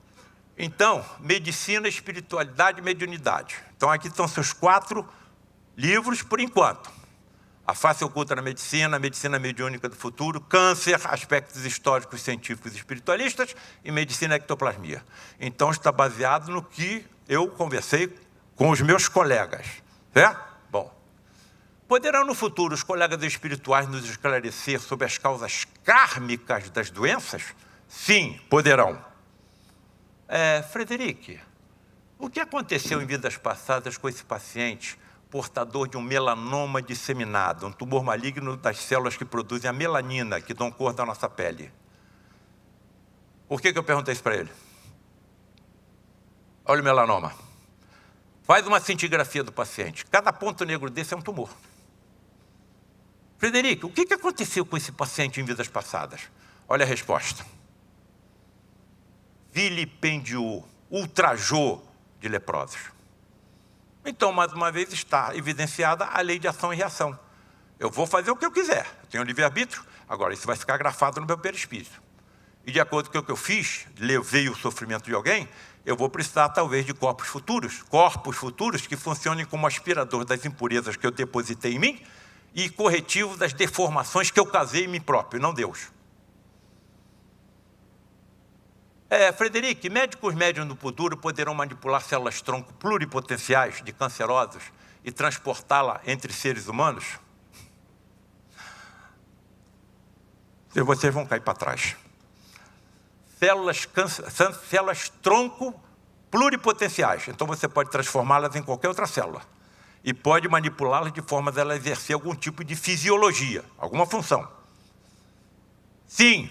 então, medicina, espiritualidade e mediunidade. Então, aqui estão seus 4 livros, por enquanto. A Face Oculta na Medicina, a Medicina Mediúnica do Futuro, Câncer, Aspectos Históricos, Científicos e Espiritualistas e Medicina Ectoplasmia. Então, está baseado no que eu conversei com os meus colegas. Certo? Bom, poderão no futuro os colegas espirituais nos esclarecer sobre as causas kármicas das doenças? Sim, poderão. Frederic, o que aconteceu em vidas passadas com esse paciente portador de um melanoma disseminado, um tumor maligno das células que produzem a melanina, que dão cor da nossa pele? Por que eu perguntei isso para ele? Olha o melanoma. Faz uma cintigrafia do paciente. Cada ponto negro desse é um tumor. Frederic, o que aconteceu com esse paciente em vidas passadas? Olha a resposta. Vilipendiou, ultrajou de leprosos. Então, mais uma vez, está evidenciada a lei de ação e reação. Eu vou fazer o que eu quiser, eu tenho livre-arbítrio, agora isso vai ficar grafado no meu perispírito. E de acordo com o que eu fiz, levei o sofrimento de alguém, eu vou precisar talvez de corpos futuros que funcionem como aspirador das impurezas que eu depositei em mim e corretivo das deformações que eu causei em mim próprio, não Deus. Frederic, médicos médiums do futuro poderão manipular células-tronco pluripotenciais de cancerosos e transportá-la entre seres humanos? E vocês vão cair para trás. Células-tronco pluripotenciais. Então você pode transformá-las em qualquer outra célula. E pode manipulá-las de forma a ela exercer algum tipo de fisiologia, alguma função. Sim.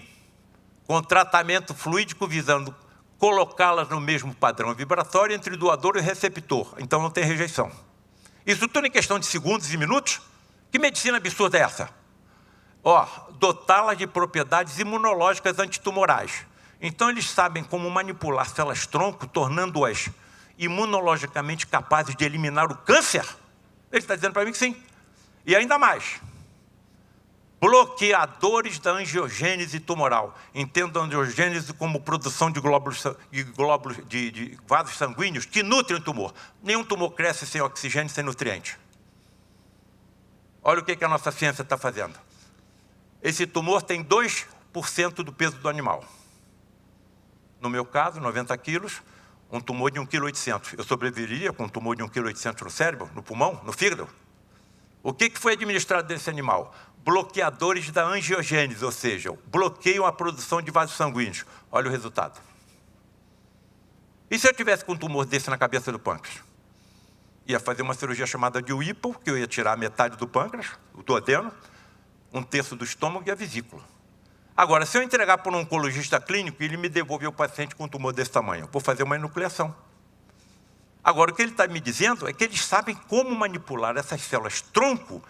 Com tratamento fluídico visando colocá-las no mesmo padrão vibratório entre doador e receptor. Então não tem rejeição. Isso tudo em questão de segundos e minutos? Que medicina absurda é essa? dotá-las de propriedades imunológicas antitumorais. Então, eles sabem como manipular células-tronco, tornando-as imunologicamente capazes de eliminar o câncer? Ele está dizendo para mim que sim. E ainda mais, bloqueadores da angiogênese tumoral. Entendo a angiogênese como produção de de vasos sanguíneos que nutrem o tumor. Nenhum tumor cresce sem oxigênio, sem nutriente. Olha o que a nossa ciência está fazendo. Esse tumor tem 2% do peso do animal. No meu caso, 90 quilos, um tumor de 1,8 kg. Eu sobreviveria com um tumor de 1,8 kg no cérebro, no pulmão, no fígado? O que foi administrado desse animal? Bloqueadores da angiogênese, ou seja, bloqueiam a produção de vasos sanguíneos. Olha o resultado. E se eu tivesse com um tumor desse na cabeça do pâncreas? Ia fazer uma cirurgia chamada de Whipple, que eu ia tirar metade do pâncreas, o duodeno, 1/3 do estômago e a vesícula. Agora, se eu entregar para um oncologista clínico e ele me devolver o paciente com um tumor desse tamanho, eu vou fazer uma enucleação. Agora, o que ele está me dizendo é que eles sabem como manipular essas células-tronco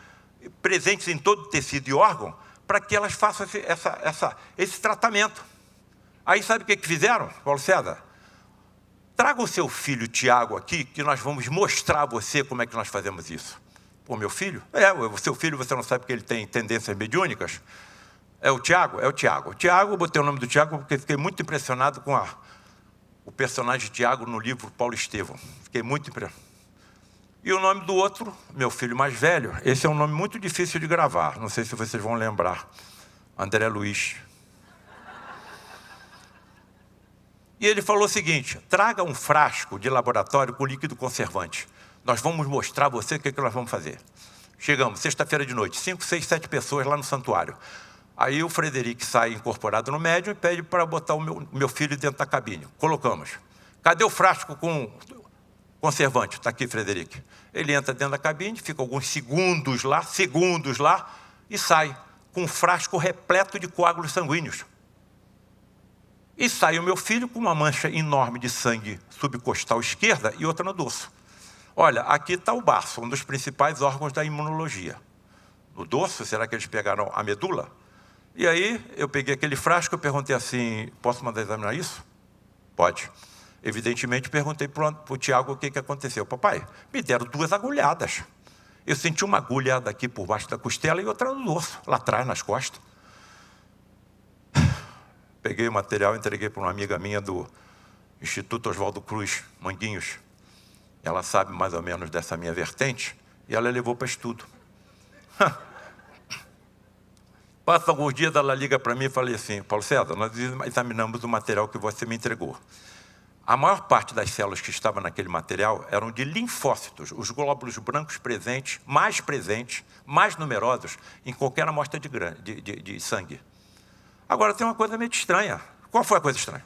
presentes em todo o tecido e órgão para que elas façam esse tratamento. Aí sabe o que fizeram, Paulo César? Traga o seu filho Tiago aqui, que nós vamos mostrar a você como é que nós fazemos isso. Pô, meu filho? O seu filho, você não sabe que ele tem tendências mediúnicas? É o Tiago? É o Tiago. O Tiago, eu botei o nome do Tiago porque fiquei muito impressionado com o personagem Tiago no livro Paulo Estevão. Fiquei muito impressionado. E o nome do outro, meu filho mais velho, esse é um nome muito difícil de gravar, não sei se vocês vão lembrar. André Luiz. E ele falou o seguinte: traga um frasco de laboratório com líquido conservante. Nós vamos mostrar a você o que nós vamos fazer. Chegamos, sexta-feira de noite, 5, 6, 7 pessoas lá no santuário. Aí o Frederico sai incorporado no médium e pede para botar o meu filho dentro da cabine. Colocamos. Cadê o frasco com conservante? Está aqui, Frederico. Ele entra dentro da cabine, fica alguns segundos lá, e sai com um frasco repleto de coágulos sanguíneos. E sai o meu filho com uma mancha enorme de sangue subcostal esquerda e outra no dorso. Olha, aqui está o baço, um dos principais órgãos da imunologia. No dorso, será que eles pegaram a medula? E aí, eu peguei aquele frasco e perguntei assim: posso mandar examinar isso? Pode. Evidentemente, perguntei para o Tiago o que aconteceu. Papai, me deram 2 agulhadas. Eu senti uma agulhada aqui por baixo da costela e outra no dorso, lá atrás, nas costas. Peguei o material e entreguei para uma amiga minha do Instituto Oswaldo Cruz, Manguinhos. Ela sabe mais ou menos dessa minha vertente e ela levou para estudo. Passa alguns dias, ela liga para mim e falei assim: Paulo César, nós examinamos o material que você me entregou. A maior parte das células que estavam naquele material eram de linfócitos, os glóbulos brancos presentes, mais numerosos em qualquer amostra de sangue. Agora, tem uma coisa meio estranha. Qual foi a coisa estranha?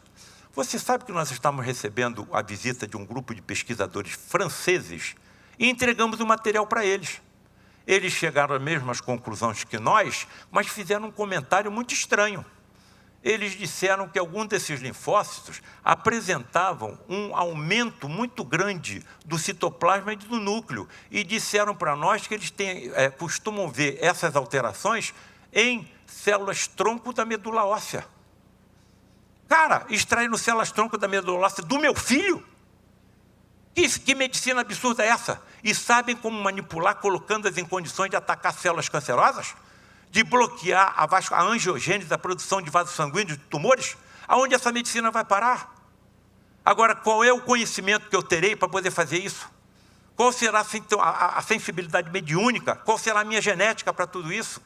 Você sabe que nós estamos recebendo a visita de um grupo de pesquisadores franceses e entregamos o material para eles. Eles chegaram às mesmas conclusões que nós, mas fizeram um comentário muito estranho. Eles disseram que alguns desses linfócitos apresentavam um aumento muito grande do citoplasma e do núcleo. E disseram para nós que eles costumam ver essas alterações em células-tronco da medula óssea. Cara, extraindo células-tronco da medula óssea do meu filho? Que medicina absurda é essa? E sabem como manipular, colocando-as em condições de atacar células cancerosas? De bloquear a angiogênese, a produção de vasos sanguíneos, de tumores? Aonde essa medicina vai parar? Agora, qual é o conhecimento que eu terei para poder fazer isso? Qual será a sensibilidade mediúnica? Qual será a minha genética para tudo isso?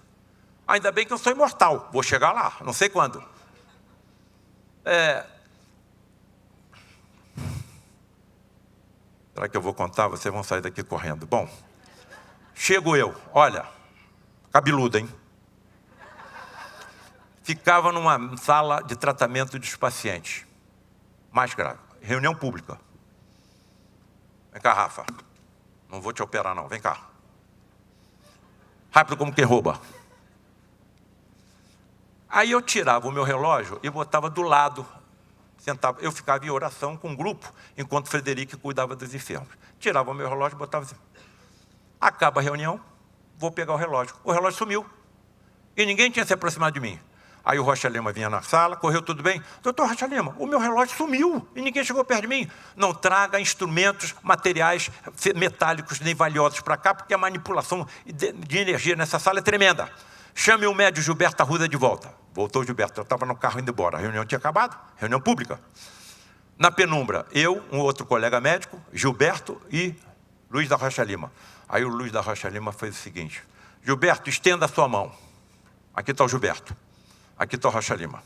Ainda bem que eu sou imortal, vou chegar lá, não sei quando. Será que eu vou contar? Vocês vão sair daqui correndo. Bom, chego eu, olha, cabeludo, hein? Ficava numa sala de tratamento dos pacientes. Mais grave, reunião pública. Vem cá, Rafa. Não vou te operar, não. Vem cá. Rápido como quem rouba. Aí eu tirava o meu relógio e botava do lado. Sentava. Eu ficava em oração com um grupo, enquanto Frederico cuidava dos enfermos. Tirava o meu relógio e botava assim. Acaba a reunião, vou pegar o relógio. O relógio sumiu. E ninguém tinha se aproximado de mim. Aí o Rocha Lima vinha na sala, correu tudo bem? Doutor Rocha Lima, o meu relógio sumiu e ninguém chegou perto de mim. Não traga instrumentos, materiais metálicos nem valiosos para cá, porque a manipulação de energia nessa sala é tremenda. Chame o médio Gilberto Arruda de volta. Voltou o Gilberto, eu estava no carro indo embora. A reunião tinha acabado, reunião pública. Na penumbra, eu, um outro colega médico, Gilberto e Luiz da Rocha Lima. Aí o Luiz da Rocha Lima fez o seguinte: Gilberto, estenda a sua mão. Aqui está o Gilberto. Aqui está o Rocha Lima.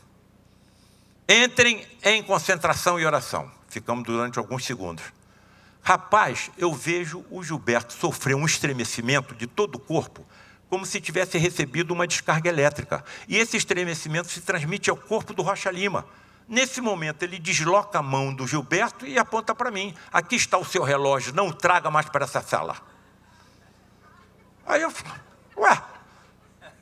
Entrem em concentração e oração. Ficamos durante alguns segundos. Rapaz, eu vejo o Gilberto sofrer um estremecimento de todo o corpo, como se tivesse recebido uma descarga elétrica. E esse estremecimento se transmite ao corpo do Rocha Lima. Nesse momento, ele desloca a mão do Gilberto e aponta para mim. Aqui está o seu relógio, não o traga mais para essa sala. Aí eu falo, ué,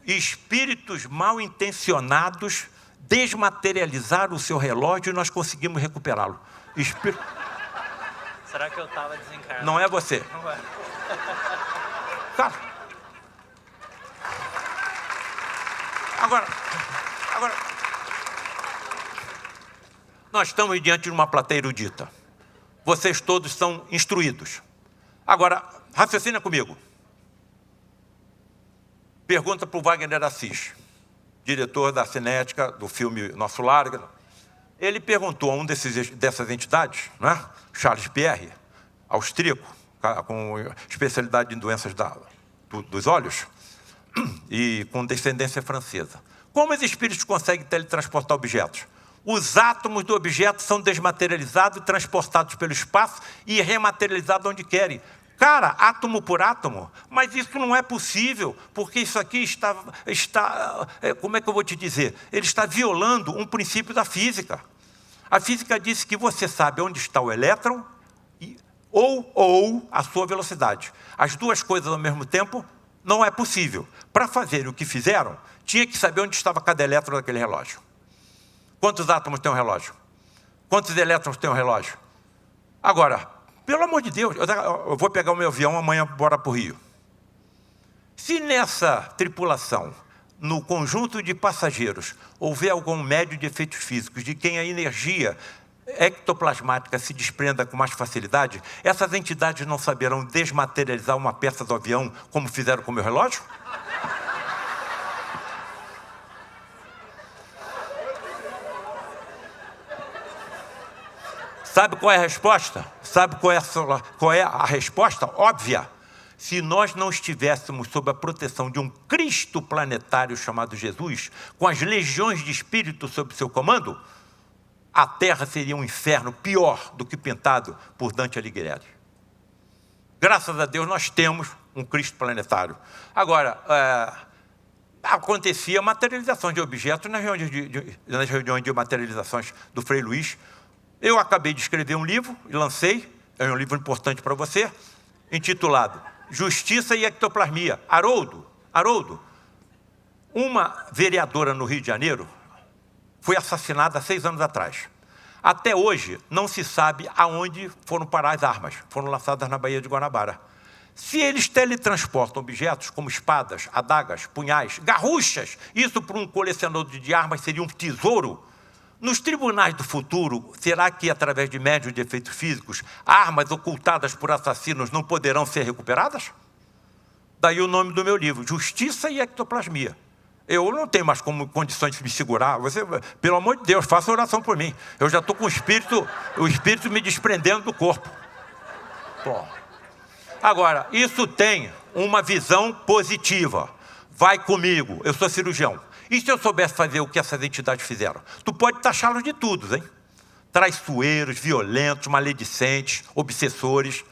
espíritos mal intencionados desmaterializaram o seu relógio e nós conseguimos recuperá-lo.
Será que eu estava desencarnado?
Não é você.
Não é.
Cara. Agora, nós estamos diante de uma plateia erudita. Vocês todos são instruídos. Agora, raciocina comigo. Pergunta para o Wagner Assis, diretor da Cinética, do filme Nosso Lar. Ele perguntou a um dessas entidades, né? Charles Pierre, austríaco, com especialidade em doenças dos olhos e com descendência francesa. Como os espíritos conseguem teletransportar objetos? Os átomos do objeto são desmaterializados e transportados pelo espaço e rematerializados onde querem. Cara, átomo por átomo, mas isso não é possível, porque isso aqui está, como é que eu vou te dizer? Ele está violando um princípio da física. A física diz que você sabe onde está o elétron ou a sua velocidade. As duas coisas ao mesmo tempo não é possível. Para fazer o que fizeram, tinha que saber onde estava cada elétron daquele relógio. Quantos átomos tem um relógio? Quantos elétrons tem um relógio? Agora, pelo amor de Deus, eu vou pegar o meu avião amanhã bora para o Rio. Se nessa tripulação, no conjunto de passageiros, houver algum médio de efeitos físicos de quem a energia ectoplasmática se desprenda com mais facilidade, essas entidades não saberão desmaterializar uma peça do avião como fizeram com o meu relógio? Sabe qual é a resposta? Sabe qual é a resposta? Óbvia. Se nós não estivéssemos sob a proteção de um Cristo planetário chamado Jesus, com as legiões de espíritos sob seu comando, a Terra seria um inferno pior do que pintado por Dante Alighieri. Graças a Deus nós temos um Cristo planetário. Agora, acontecia materialização de objetos nas reuniões de materializações do Frei Luís. Eu acabei de escrever um livro e lancei, é um livro importante para você, intitulado Justiça e Ectoplasmia. Haroldo, uma vereadora no Rio de Janeiro foi assassinada há 6 anos atrás. Até hoje, não se sabe aonde foram parar as armas. Foram lançadas na Baía de Guanabara. Se eles teletransportam objetos como espadas, adagas, punhais, garruchas, isso para um colecionador de armas seria um tesouro. Nos tribunais do futuro, será que, através de médios de efeitos físicos, armas ocultadas por assassinos não poderão ser recuperadas? Daí o nome do meu livro, Justiça e Ectoplasmia. Eu não tenho mais condições de me segurar. Você, pelo amor de Deus, faça oração por mim. Eu já estou com o espírito me desprendendo do corpo. Pô. Agora, isso tem uma visão positiva. Vai comigo, eu sou cirurgião. E se eu soubesse fazer o que essas entidades fizeram? Tu pode taxá-los de tudo, hein? Traiçoeiros, violentos, maledicentes, obsessores,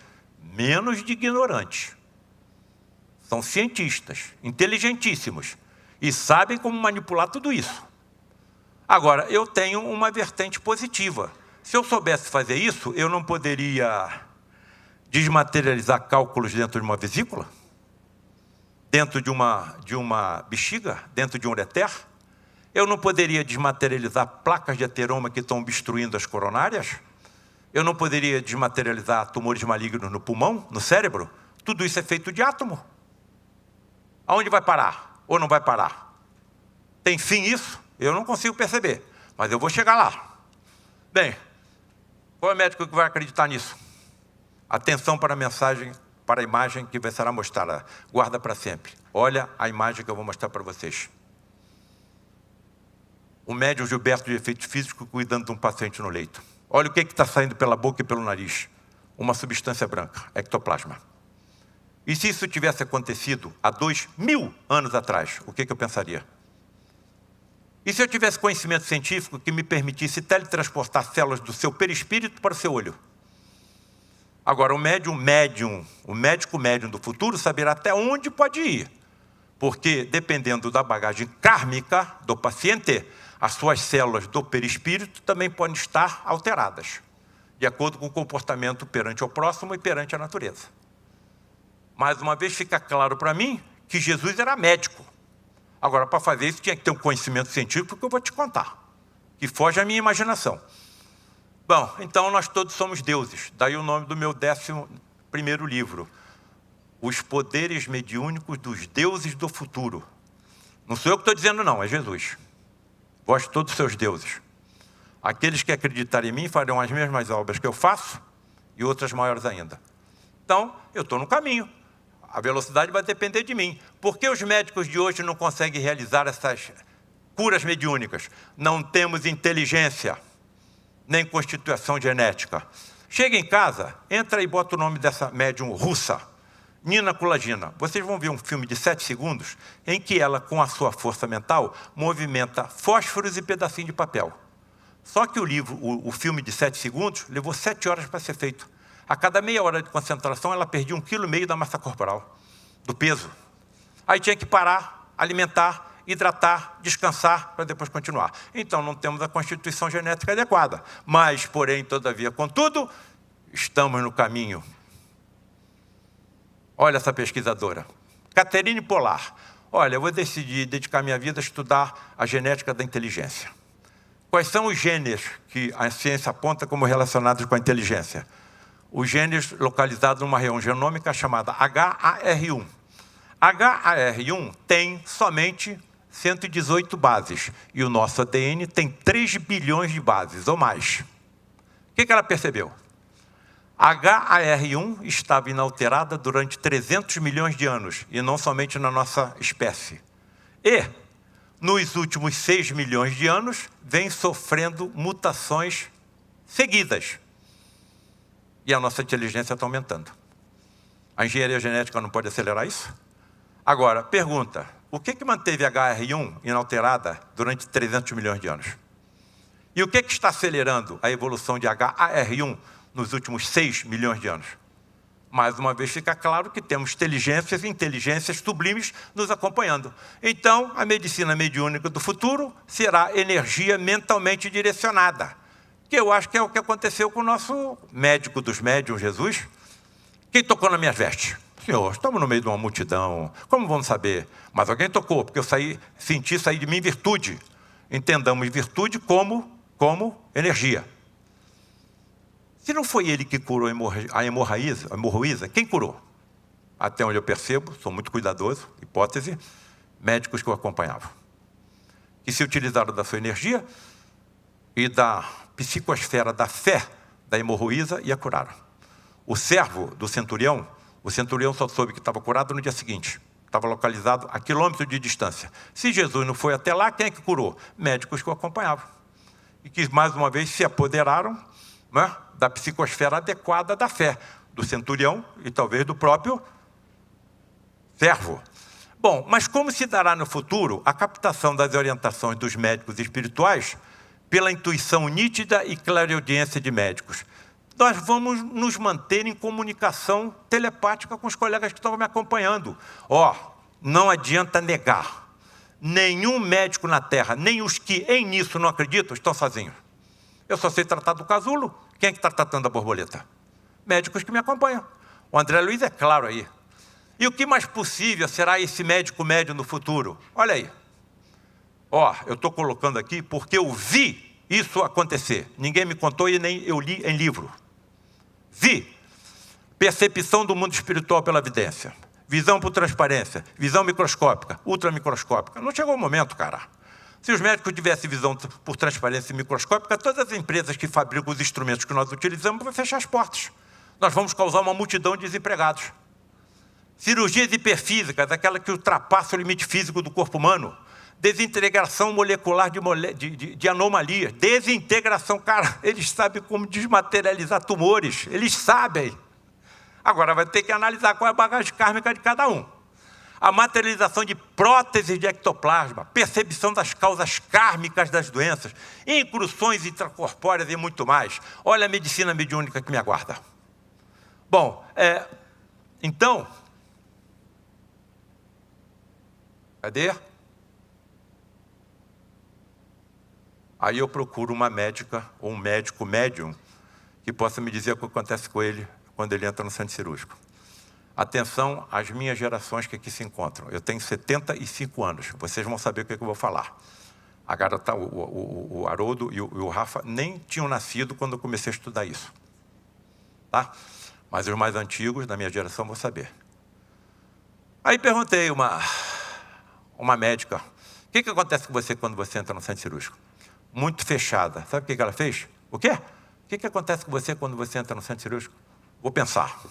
menos de ignorantes. São cientistas, inteligentíssimos, e sabem como manipular tudo isso. Agora, eu tenho uma vertente positiva. Se eu soubesse fazer isso, eu não poderia desmaterializar cálculos dentro de uma vesícula? Dentro de uma bexiga? Dentro de um ureter? Eu não poderia desmaterializar placas de ateroma que estão obstruindo as coronárias? Eu não poderia desmaterializar tumores malignos no pulmão, no cérebro? Tudo isso é feito de átomo. Aonde vai parar? Ou não vai parar? Tem fim isso? Eu não consigo perceber, mas eu vou chegar lá. Bem, qual é o médico que vai acreditar nisso? Atenção para a mensagem, para a imagem que será mostrada. Guarda para sempre. Olha a imagem que eu vou mostrar para vocês. O médium Gilberto de Efeito Físico cuidando de um paciente no leito. Olha o que está saindo pela boca e pelo nariz. Uma substância branca, ectoplasma. E se isso tivesse acontecido há 2000 anos atrás, o que eu pensaria? E se eu tivesse conhecimento científico que me permitisse teletransportar células do seu perispírito para o seu olho? Agora, o médico médium do futuro saberá até onde pode ir. Porque, dependendo da bagagem kármica do paciente, as suas células do perispírito também podem estar alteradas, de acordo com o comportamento perante o próximo e perante a natureza. Mais uma vez, fica claro para mim que Jesus era médico. Agora, para fazer isso, tinha que ter um conhecimento científico que eu vou te contar, que foge à minha imaginação. Bom, então nós todos somos deuses. Daí o nome do meu 11º livro. Os poderes mediúnicos dos deuses do futuro. Não sou eu que estou dizendo não, é Jesus. Vós todos seus deuses. Aqueles que acreditarem em mim farão as mesmas obras que eu faço e outras maiores ainda. Então, eu estou no caminho. A velocidade vai depender de mim. Por que os médicos de hoje não conseguem realizar essas curas mediúnicas? Não temos inteligência, nem constituição genética. Chega em casa, entra e bota o nome dessa médium russa, Nina Kulagina. Vocês vão ver um filme de 7 segundos em que ela, com a sua força mental, movimenta fósforos e pedacinhos de papel. Só que o filme de 7 segundos levou 7 horas para ser feito. A cada meia hora de concentração, ela perdia 1,5 kg da massa corporal, do peso. Aí tinha que parar, alimentar, hidratar, descansar, para depois continuar. Então, não temos a constituição genética adequada. Mas, porém, todavia, contudo, estamos no caminho. Olha essa pesquisadora, Catherine Polar. Olha, eu vou decidir dedicar minha vida a estudar a genética da inteligência. Quais são os genes que a ciência aponta como relacionados com a inteligência? Os genes localizados numa região genômica chamada HAR1. HAR1 tem somente 118 bases. E o nosso ADN tem 3 bilhões de bases, ou mais. O que ela percebeu? HAR1 estava inalterada durante 300 milhões de anos, e não somente na nossa espécie. E, nos últimos 6 milhões de anos, vem sofrendo mutações seguidas. E a nossa inteligência está aumentando. A engenharia genética não pode acelerar isso? Agora, pergunta, o que manteve a HAR1 inalterada durante 300 milhões de anos? E o que está acelerando a evolução de HAR1 nos últimos 6 milhões de anos? Mais uma vez fica claro que temos inteligências sublimes nos acompanhando. Então, a medicina mediúnica do futuro será energia mentalmente direcionada. Que eu acho que é o que aconteceu com o nosso médico dos médiuns, Jesus. Quem tocou nas minhas vestes? Senhor, estamos no meio de uma multidão, como vamos saber? Mas alguém tocou, porque eu senti sair de mim virtude. Entendamos virtude como energia. Se não foi ele que curou a hemorroísa, quem curou? Até onde eu percebo, sou muito cuidadoso, hipótese, médicos que o acompanhavam. Que se utilizaram da sua energia e da psicosfera da fé da hemorroísa e a curaram. O servo do centurião, o centurião só soube que estava curado no dia seguinte. Estava localizado a quilômetros de distância. Se Jesus não foi até lá, quem é que curou? Médicos que o acompanhavam. E que, mais uma vez, se apoderaram, né, da psicosfera adequada da fé do centurião e talvez do próprio servo. Bom, mas como se dará no futuro a captação das orientações dos médicos espirituais pela intuição nítida e clareaudiência de médicos? Nós vamos nos manter em comunicação telepática com os colegas que estão me acompanhando. Não adianta negar. Nenhum médico na Terra, nem os que em nisso não acreditam, estão sozinhos. Eu só sei tratar do casulo. Quem é que está tratando da borboleta? Médicos que me acompanham. O André Luiz é claro aí. E o que mais possível será esse médico médium no futuro? Olha aí. Eu estou colocando aqui porque eu vi isso acontecer. Ninguém me contou e nem eu li em livro. Vi. Percepção do mundo espiritual pela evidência. Visão por transparência. Visão microscópica, ultramicroscópica. Não chegou o momento, cara. Se os médicos tivessem visão por transparência microscópica, todas as empresas que fabricam os instrumentos que nós utilizamos vão fechar as portas. Nós vamos causar uma multidão de desempregados. Cirurgias hiperfísicas, aquela que ultrapassa o limite físico do corpo humano. Desintegração molecular de anomalias. Desintegração, cara, eles sabem como desmaterializar tumores. Eles sabem. Agora vai ter que analisar qual é a bagagem kármica de cada um. A materialização de próteses de ectoplasma, percepção das causas kármicas das doenças, incursões intracorpóreas e muito mais. Olha a medicina mediúnica que me aguarda. Bom, então... Cadê? Aí eu procuro uma médica ou um médico médium que possa me dizer o que acontece com ele quando ele entra no centro cirúrgico. Atenção às minhas gerações que aqui se encontram. Eu tenho 75 anos, vocês vão saber o que eu vou falar. A garota, o Haroldo e o Rafa nem tinham nascido quando eu comecei a estudar isso. Tá? Mas os mais antigos da minha geração vão saber. Aí perguntei uma médica, o que acontece com você quando você entra no centro cirúrgico? Muito fechada. Sabe o que ela fez? O quê? O que acontece com você quando você entra no centro cirúrgico? Vou pensar.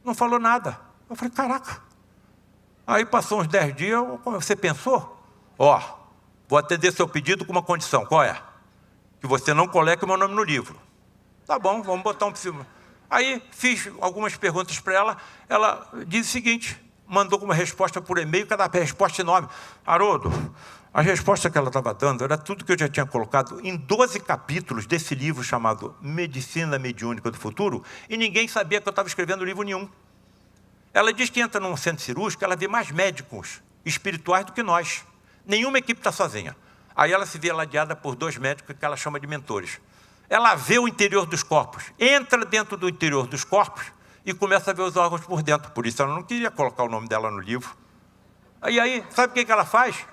Não falou nada. Eu falei, caraca. Aí passou uns 10 dias, você pensou? Ó, vou atender seu pedido com uma condição. Qual é? Que você não coloque o meu nome no livro. Tá bom, vamos botar um... Aí fiz algumas perguntas para ela. Ela disse o seguinte, mandou como resposta por e-mail, cada resposta enorme. Haroldo, a resposta que ela estava dando era tudo que eu já tinha colocado em 12 capítulos desse livro chamado Medicina Mediúnica do Futuro, e ninguém sabia que eu estava escrevendo livro nenhum. Ela diz que entra num centro cirúrgico, ela vê mais médicos espirituais do que nós. Nenhuma equipe está sozinha. Aí ela se vê ladeada por 2 médicos que ela chama de mentores. Ela vê o interior dos corpos, entra dentro do interior dos corpos e começa a ver os órgãos por dentro. Por isso ela não queria colocar o nome dela no livro. Aí sabe o que ela faz?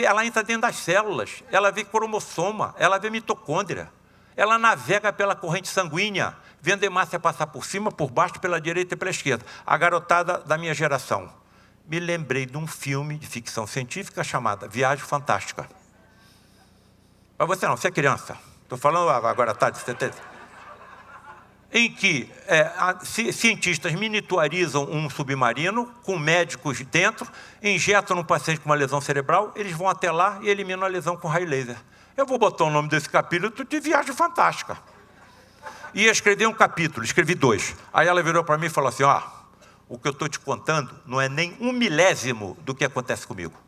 Ela entra dentro das células, ela vê cromossoma, ela vê mitocôndria, ela navega pela corrente sanguínea, vendo a hemácia passar por cima, por baixo, pela direita e pela esquerda. A garotada da minha geração. Me lembrei de um filme de ficção científica chamado Viagem Fantástica. Mas você não, você é criança. Estou falando agora, tá, de 70. Em que cientistas miniaturizam um submarino com médicos dentro, injetam no paciente com uma lesão cerebral, eles vão até lá e eliminam a lesão com raio laser. Eu vou botar o nome desse capítulo de Viagem Fantástica. Ia escrever um capítulo, escrevi 2. Aí ela virou para mim e falou assim, o que eu estou te contando não é nem 1/1000 do que acontece comigo.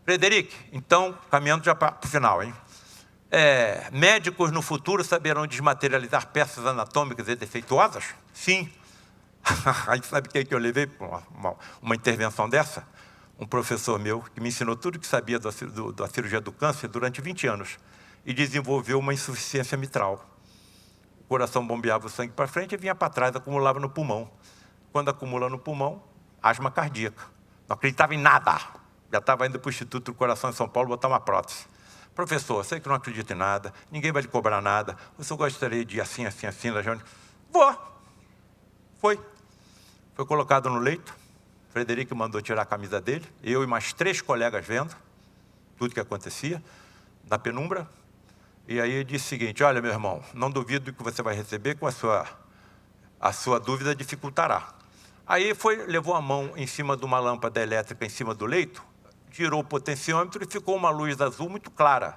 Frederic, então, caminhando já para o final, hein? Médicos no futuro saberão desmaterializar peças anatômicas e defeituosas? Sim. Aí sabe quem que eu levei para uma intervenção dessa? Um professor meu que me ensinou tudo que sabia da cirurgia do câncer durante 20 anos e desenvolveu uma insuficiência mitral. O coração bombeava o sangue para frente e vinha para trás, acumulava no pulmão. Quando acumula no pulmão, asma cardíaca. Não acreditava em nada. Já estava indo para o Instituto do Coração em São Paulo botar uma prótese. Professor, sei que não acredita em nada, ninguém vai lhe cobrar nada, o senhor gostaria de ir assim, assim, assim, da reunião? Vou. Foi colocado no leito, Frederico mandou tirar a camisa dele, eu e mais 3 colegas vendo tudo que acontecia, na penumbra, e aí ele disse o seguinte, olha meu irmão, não duvido do que você vai receber, com a sua dúvida dificultará. Aí levou a mão em cima de uma lâmpada elétrica em cima do leito, tirou o potenciômetro e ficou uma luz azul muito clara.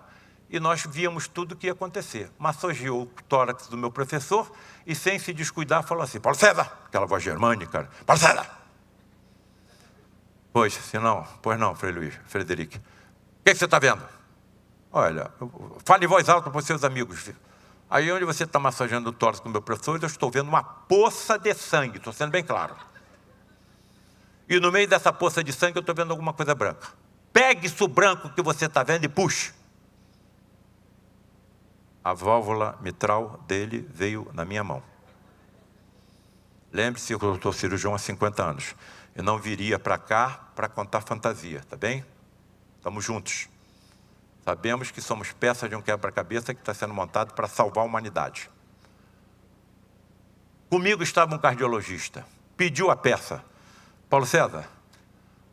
E nós víamos tudo o que ia acontecer. Massageou o tórax do meu professor e, sem se descuidar, falou assim, Paulo César, aquela voz germânica, Paulo César. Pois não, Frederico. O que você está vendo? Olha, fale em voz alta para os seus amigos. Aí onde você está massageando o tórax do meu professor, eu estou vendo uma poça de sangue, estou sendo bem claro. E no meio dessa poça de sangue eu estou vendo alguma coisa branca. Pegue isso branco que você está vendo e puxe. A válvula mitral dele veio na minha mão. Lembre-se que eu sou cirurgião há 50 anos. Eu não viria para cá para contar fantasia, tá bem? Estamos juntos. Sabemos que somos peças de um quebra-cabeça que está sendo montado para salvar a humanidade. Comigo estava um cardiologista. Pediu a peça. Paulo César,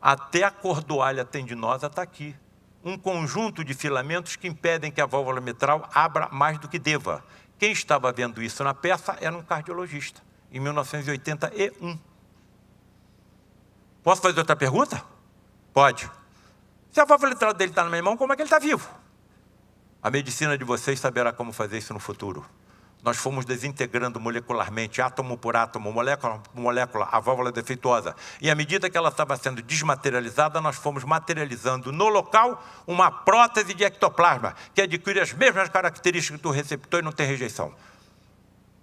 até a cordoalha tendinosa está aqui. Um conjunto de filamentos que impedem que a válvula mitral abra mais do que deva. Quem estava vendo isso na peça era um cardiologista, em 1981. Posso fazer outra pergunta? Pode. Se a válvula mitral dele está na minha mão, como é que ele está vivo? A medicina de vocês saberá como fazer isso no futuro. Nós fomos desintegrando molecularmente, átomo por átomo, molécula por molécula, a válvula defeituosa. E à medida que ela estava sendo desmaterializada, nós fomos materializando no local uma prótese de ectoplasma, que adquire as mesmas características do receptor e não tem rejeição.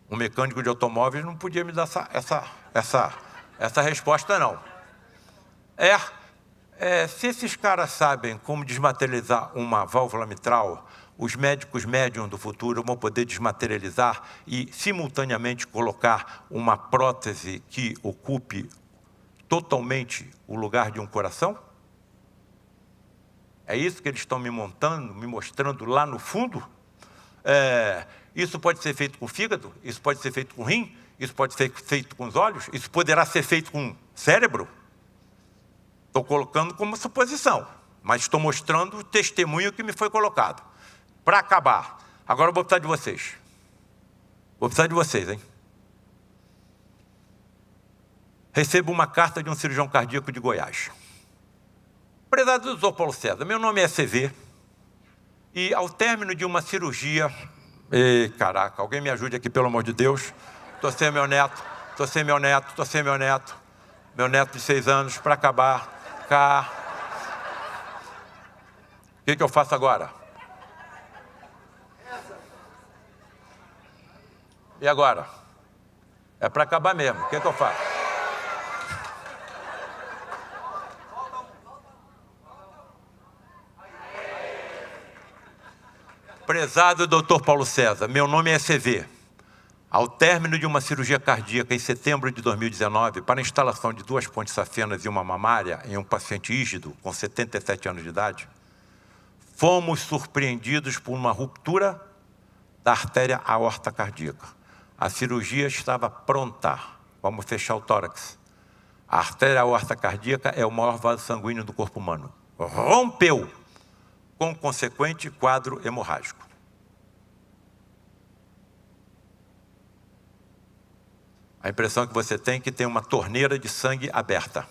Um mecânico de automóveis não podia me dar essa resposta, não. Se esses caras sabem como desmaterializar uma válvula mitral, os médicos médium do futuro vão poder desmaterializar e, simultaneamente, colocar uma prótese que ocupe totalmente o lugar de um coração? É isso que eles estão me mostrando lá no fundo? Isso pode ser feito com o fígado? Isso pode ser feito com o rim? Isso pode ser feito com os olhos? Isso poderá ser feito com o cérebro? Estou colocando como suposição, mas estou mostrando o testemunho que me foi colocado. Para acabar, agora eu vou precisar de vocês. Vou precisar de vocês, hein? Recebo uma carta de um cirurgião cardíaco de Goiás. Prezado doutor Paulo César, meu nome é CV e ao término de uma cirurgia... caraca, alguém me ajude aqui, pelo amor de Deus. Estou sem meu neto, meu neto de 6 anos, para acabar. O que eu faço agora? E agora? É para acabar mesmo. O que eu faço? Prezado doutor Paulo César, meu nome é CV. Ao término de uma cirurgia cardíaca em setembro de 2019, para a instalação de 2 pontes safenas e uma mamária em um paciente rígido com 77 anos de idade, fomos surpreendidos por uma ruptura da artéria aorta cardíaca. A cirurgia estava pronta. Vamos fechar o tórax. A artéria aorta cardíaca é o maior vaso sanguíneo do corpo humano. Rompeu, com consequente quadro hemorrágico. A impressão que você tem é que tem uma torneira de sangue aberta.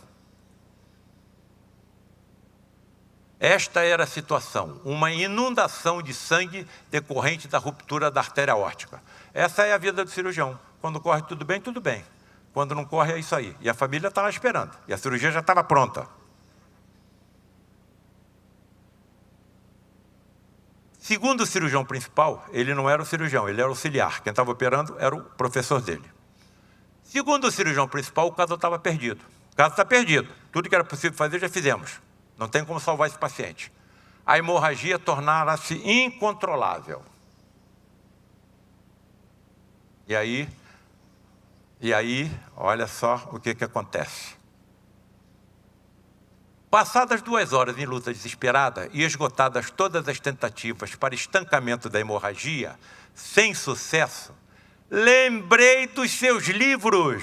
Esta era a situação, uma inundação de sangue decorrente da ruptura da artéria aórtica. Essa é a vida do cirurgião. Quando corre tudo bem, tudo bem. Quando não corre, é isso aí. E a família está lá esperando. E a cirurgia já estava pronta. Segundo o cirurgião principal, ele não era o cirurgião, ele era o auxiliar. Quem estava operando era o professor dele. Segundo o cirurgião principal, o caso estava perdido. O caso está perdido. Tudo que era possível fazer, já fizemos. Não tem como salvar esse paciente. A hemorragia tornara-se incontrolável. E aí, olha só o que acontece. Passadas 2 horas em luta desesperada e esgotadas todas as tentativas para estancamento da hemorragia, sem sucesso, lembrei dos seus livros,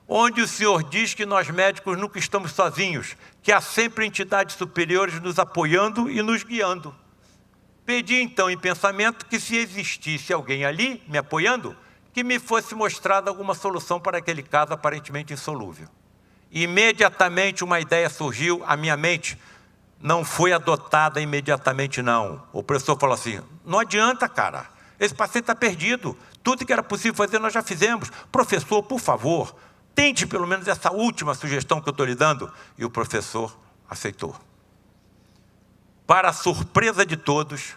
onde o senhor diz que nós médicos nunca estamos sozinhos, que há sempre entidades superiores nos apoiando e nos guiando. Pedi então em pensamento que se existisse alguém ali me apoiando, que me fosse mostrada alguma solução para aquele caso aparentemente insolúvel. Imediatamente uma ideia surgiu à minha mente, não foi adotada imediatamente não. O professor falou assim, não adianta cara, esse paciente está perdido, tudo que era possível fazer nós já fizemos. Professor, por favor, tente pelo menos essa última sugestão que eu estou lhe dando. E o professor aceitou. Para a surpresa de todos,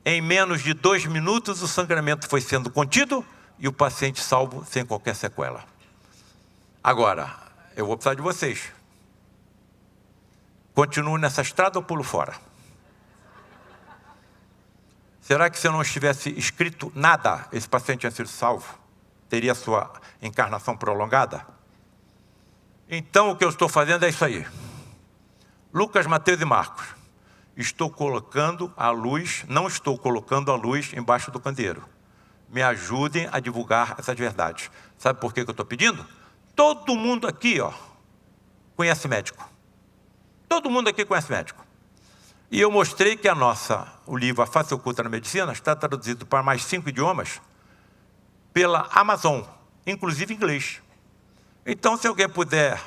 em menos de 2 minutos o sangramento foi sendo contido e o paciente salvo sem qualquer sequela. Agora, eu vou precisar de vocês. Continuo nessa estrada ou pulo fora? Será que se eu não tivesse escrito nada, esse paciente tinha sido salvo? Teria sua encarnação prolongada? Então o que eu estou fazendo é isso aí. Lucas, Mateus e Marcos. Estou colocando a luz, não estou colocando a luz embaixo do candeeiro. Me ajudem a divulgar essas verdades. Sabe por que eu estou pedindo? Todo mundo aqui, conhece médico. Todo mundo aqui conhece médico. E eu mostrei que o livro A Face Oculta na Medicina está traduzido para mais 5 idiomas pela Amazon, inclusive inglês. Então, se alguém puder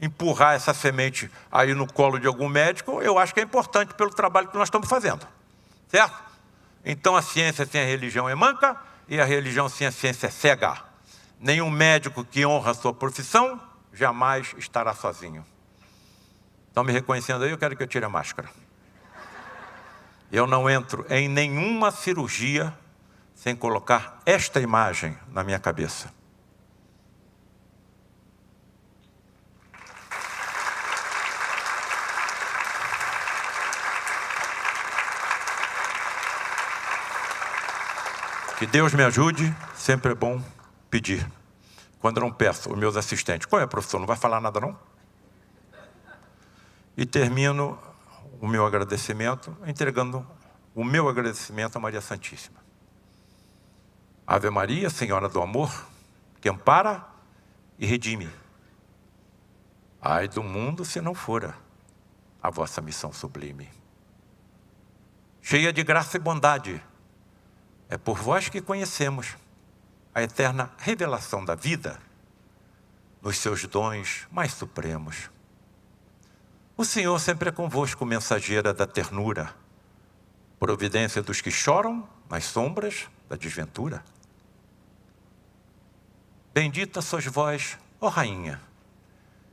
empurrar essa semente aí no colo de algum médico, eu acho que é importante pelo trabalho que nós estamos fazendo. Certo? Então, a ciência sem a religião é manca e a religião sem a ciência é cega. Nenhum médico que honra a sua profissão jamais estará sozinho. Estão me reconhecendo aí? Eu quero que eu tire a máscara. Eu não entro em nenhuma cirurgia sem colocar esta imagem na minha cabeça. Que Deus me ajude, sempre é bom pedir. Quando eu não peço, os meus assistentes, qual é, professor? Não vai falar nada, não? E termino o meu agradecimento, entregando o meu agradecimento a Maria Santíssima. Ave Maria, Senhora do Amor, que ampara e redime. Ai do mundo se não fora a vossa missão sublime. Cheia de graça e bondade, é por vós que conhecemos a eterna revelação da vida nos seus dons mais supremos. O Senhor sempre é convosco, mensageira da ternura, providência dos que choram nas sombras da desventura. Bendita sois vós, ó Rainha,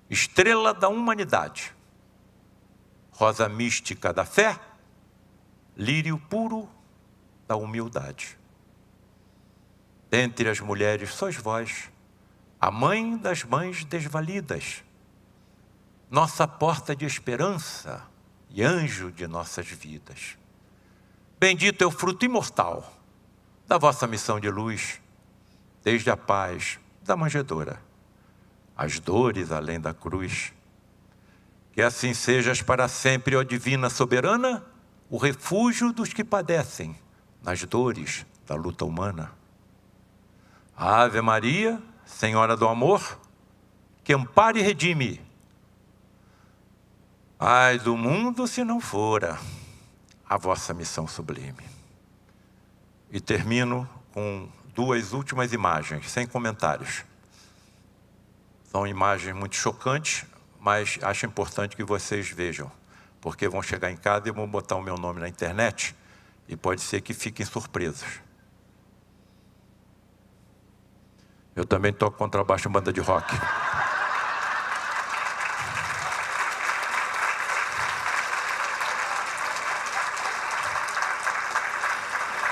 estrela da humanidade, rosa mística da fé, lírio puro da humildade. Dentre as mulheres sois vós, a mãe das mães desvalidas, nossa porta de esperança e anjo de nossas vidas. Bendito é o fruto imortal da vossa missão de luz, desde a paz da manjedoura, as dores além da cruz. Que assim sejas para sempre, ó divina soberana, o refúgio dos que padecem nas dores da luta humana. Ave Maria, Senhora do Amor, que ampare e redime. Ai do mundo se não fora a vossa missão sublime. E termino com 2 últimas imagens, sem comentários. São imagens muito chocantes, mas acho importante que vocês vejam, porque vão chegar em casa e vão botar o meu nome na internet e pode ser que fiquem surpresos. Eu também toco contrabaixo em banda de rock.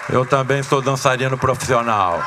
Eu também sou dançarino profissional.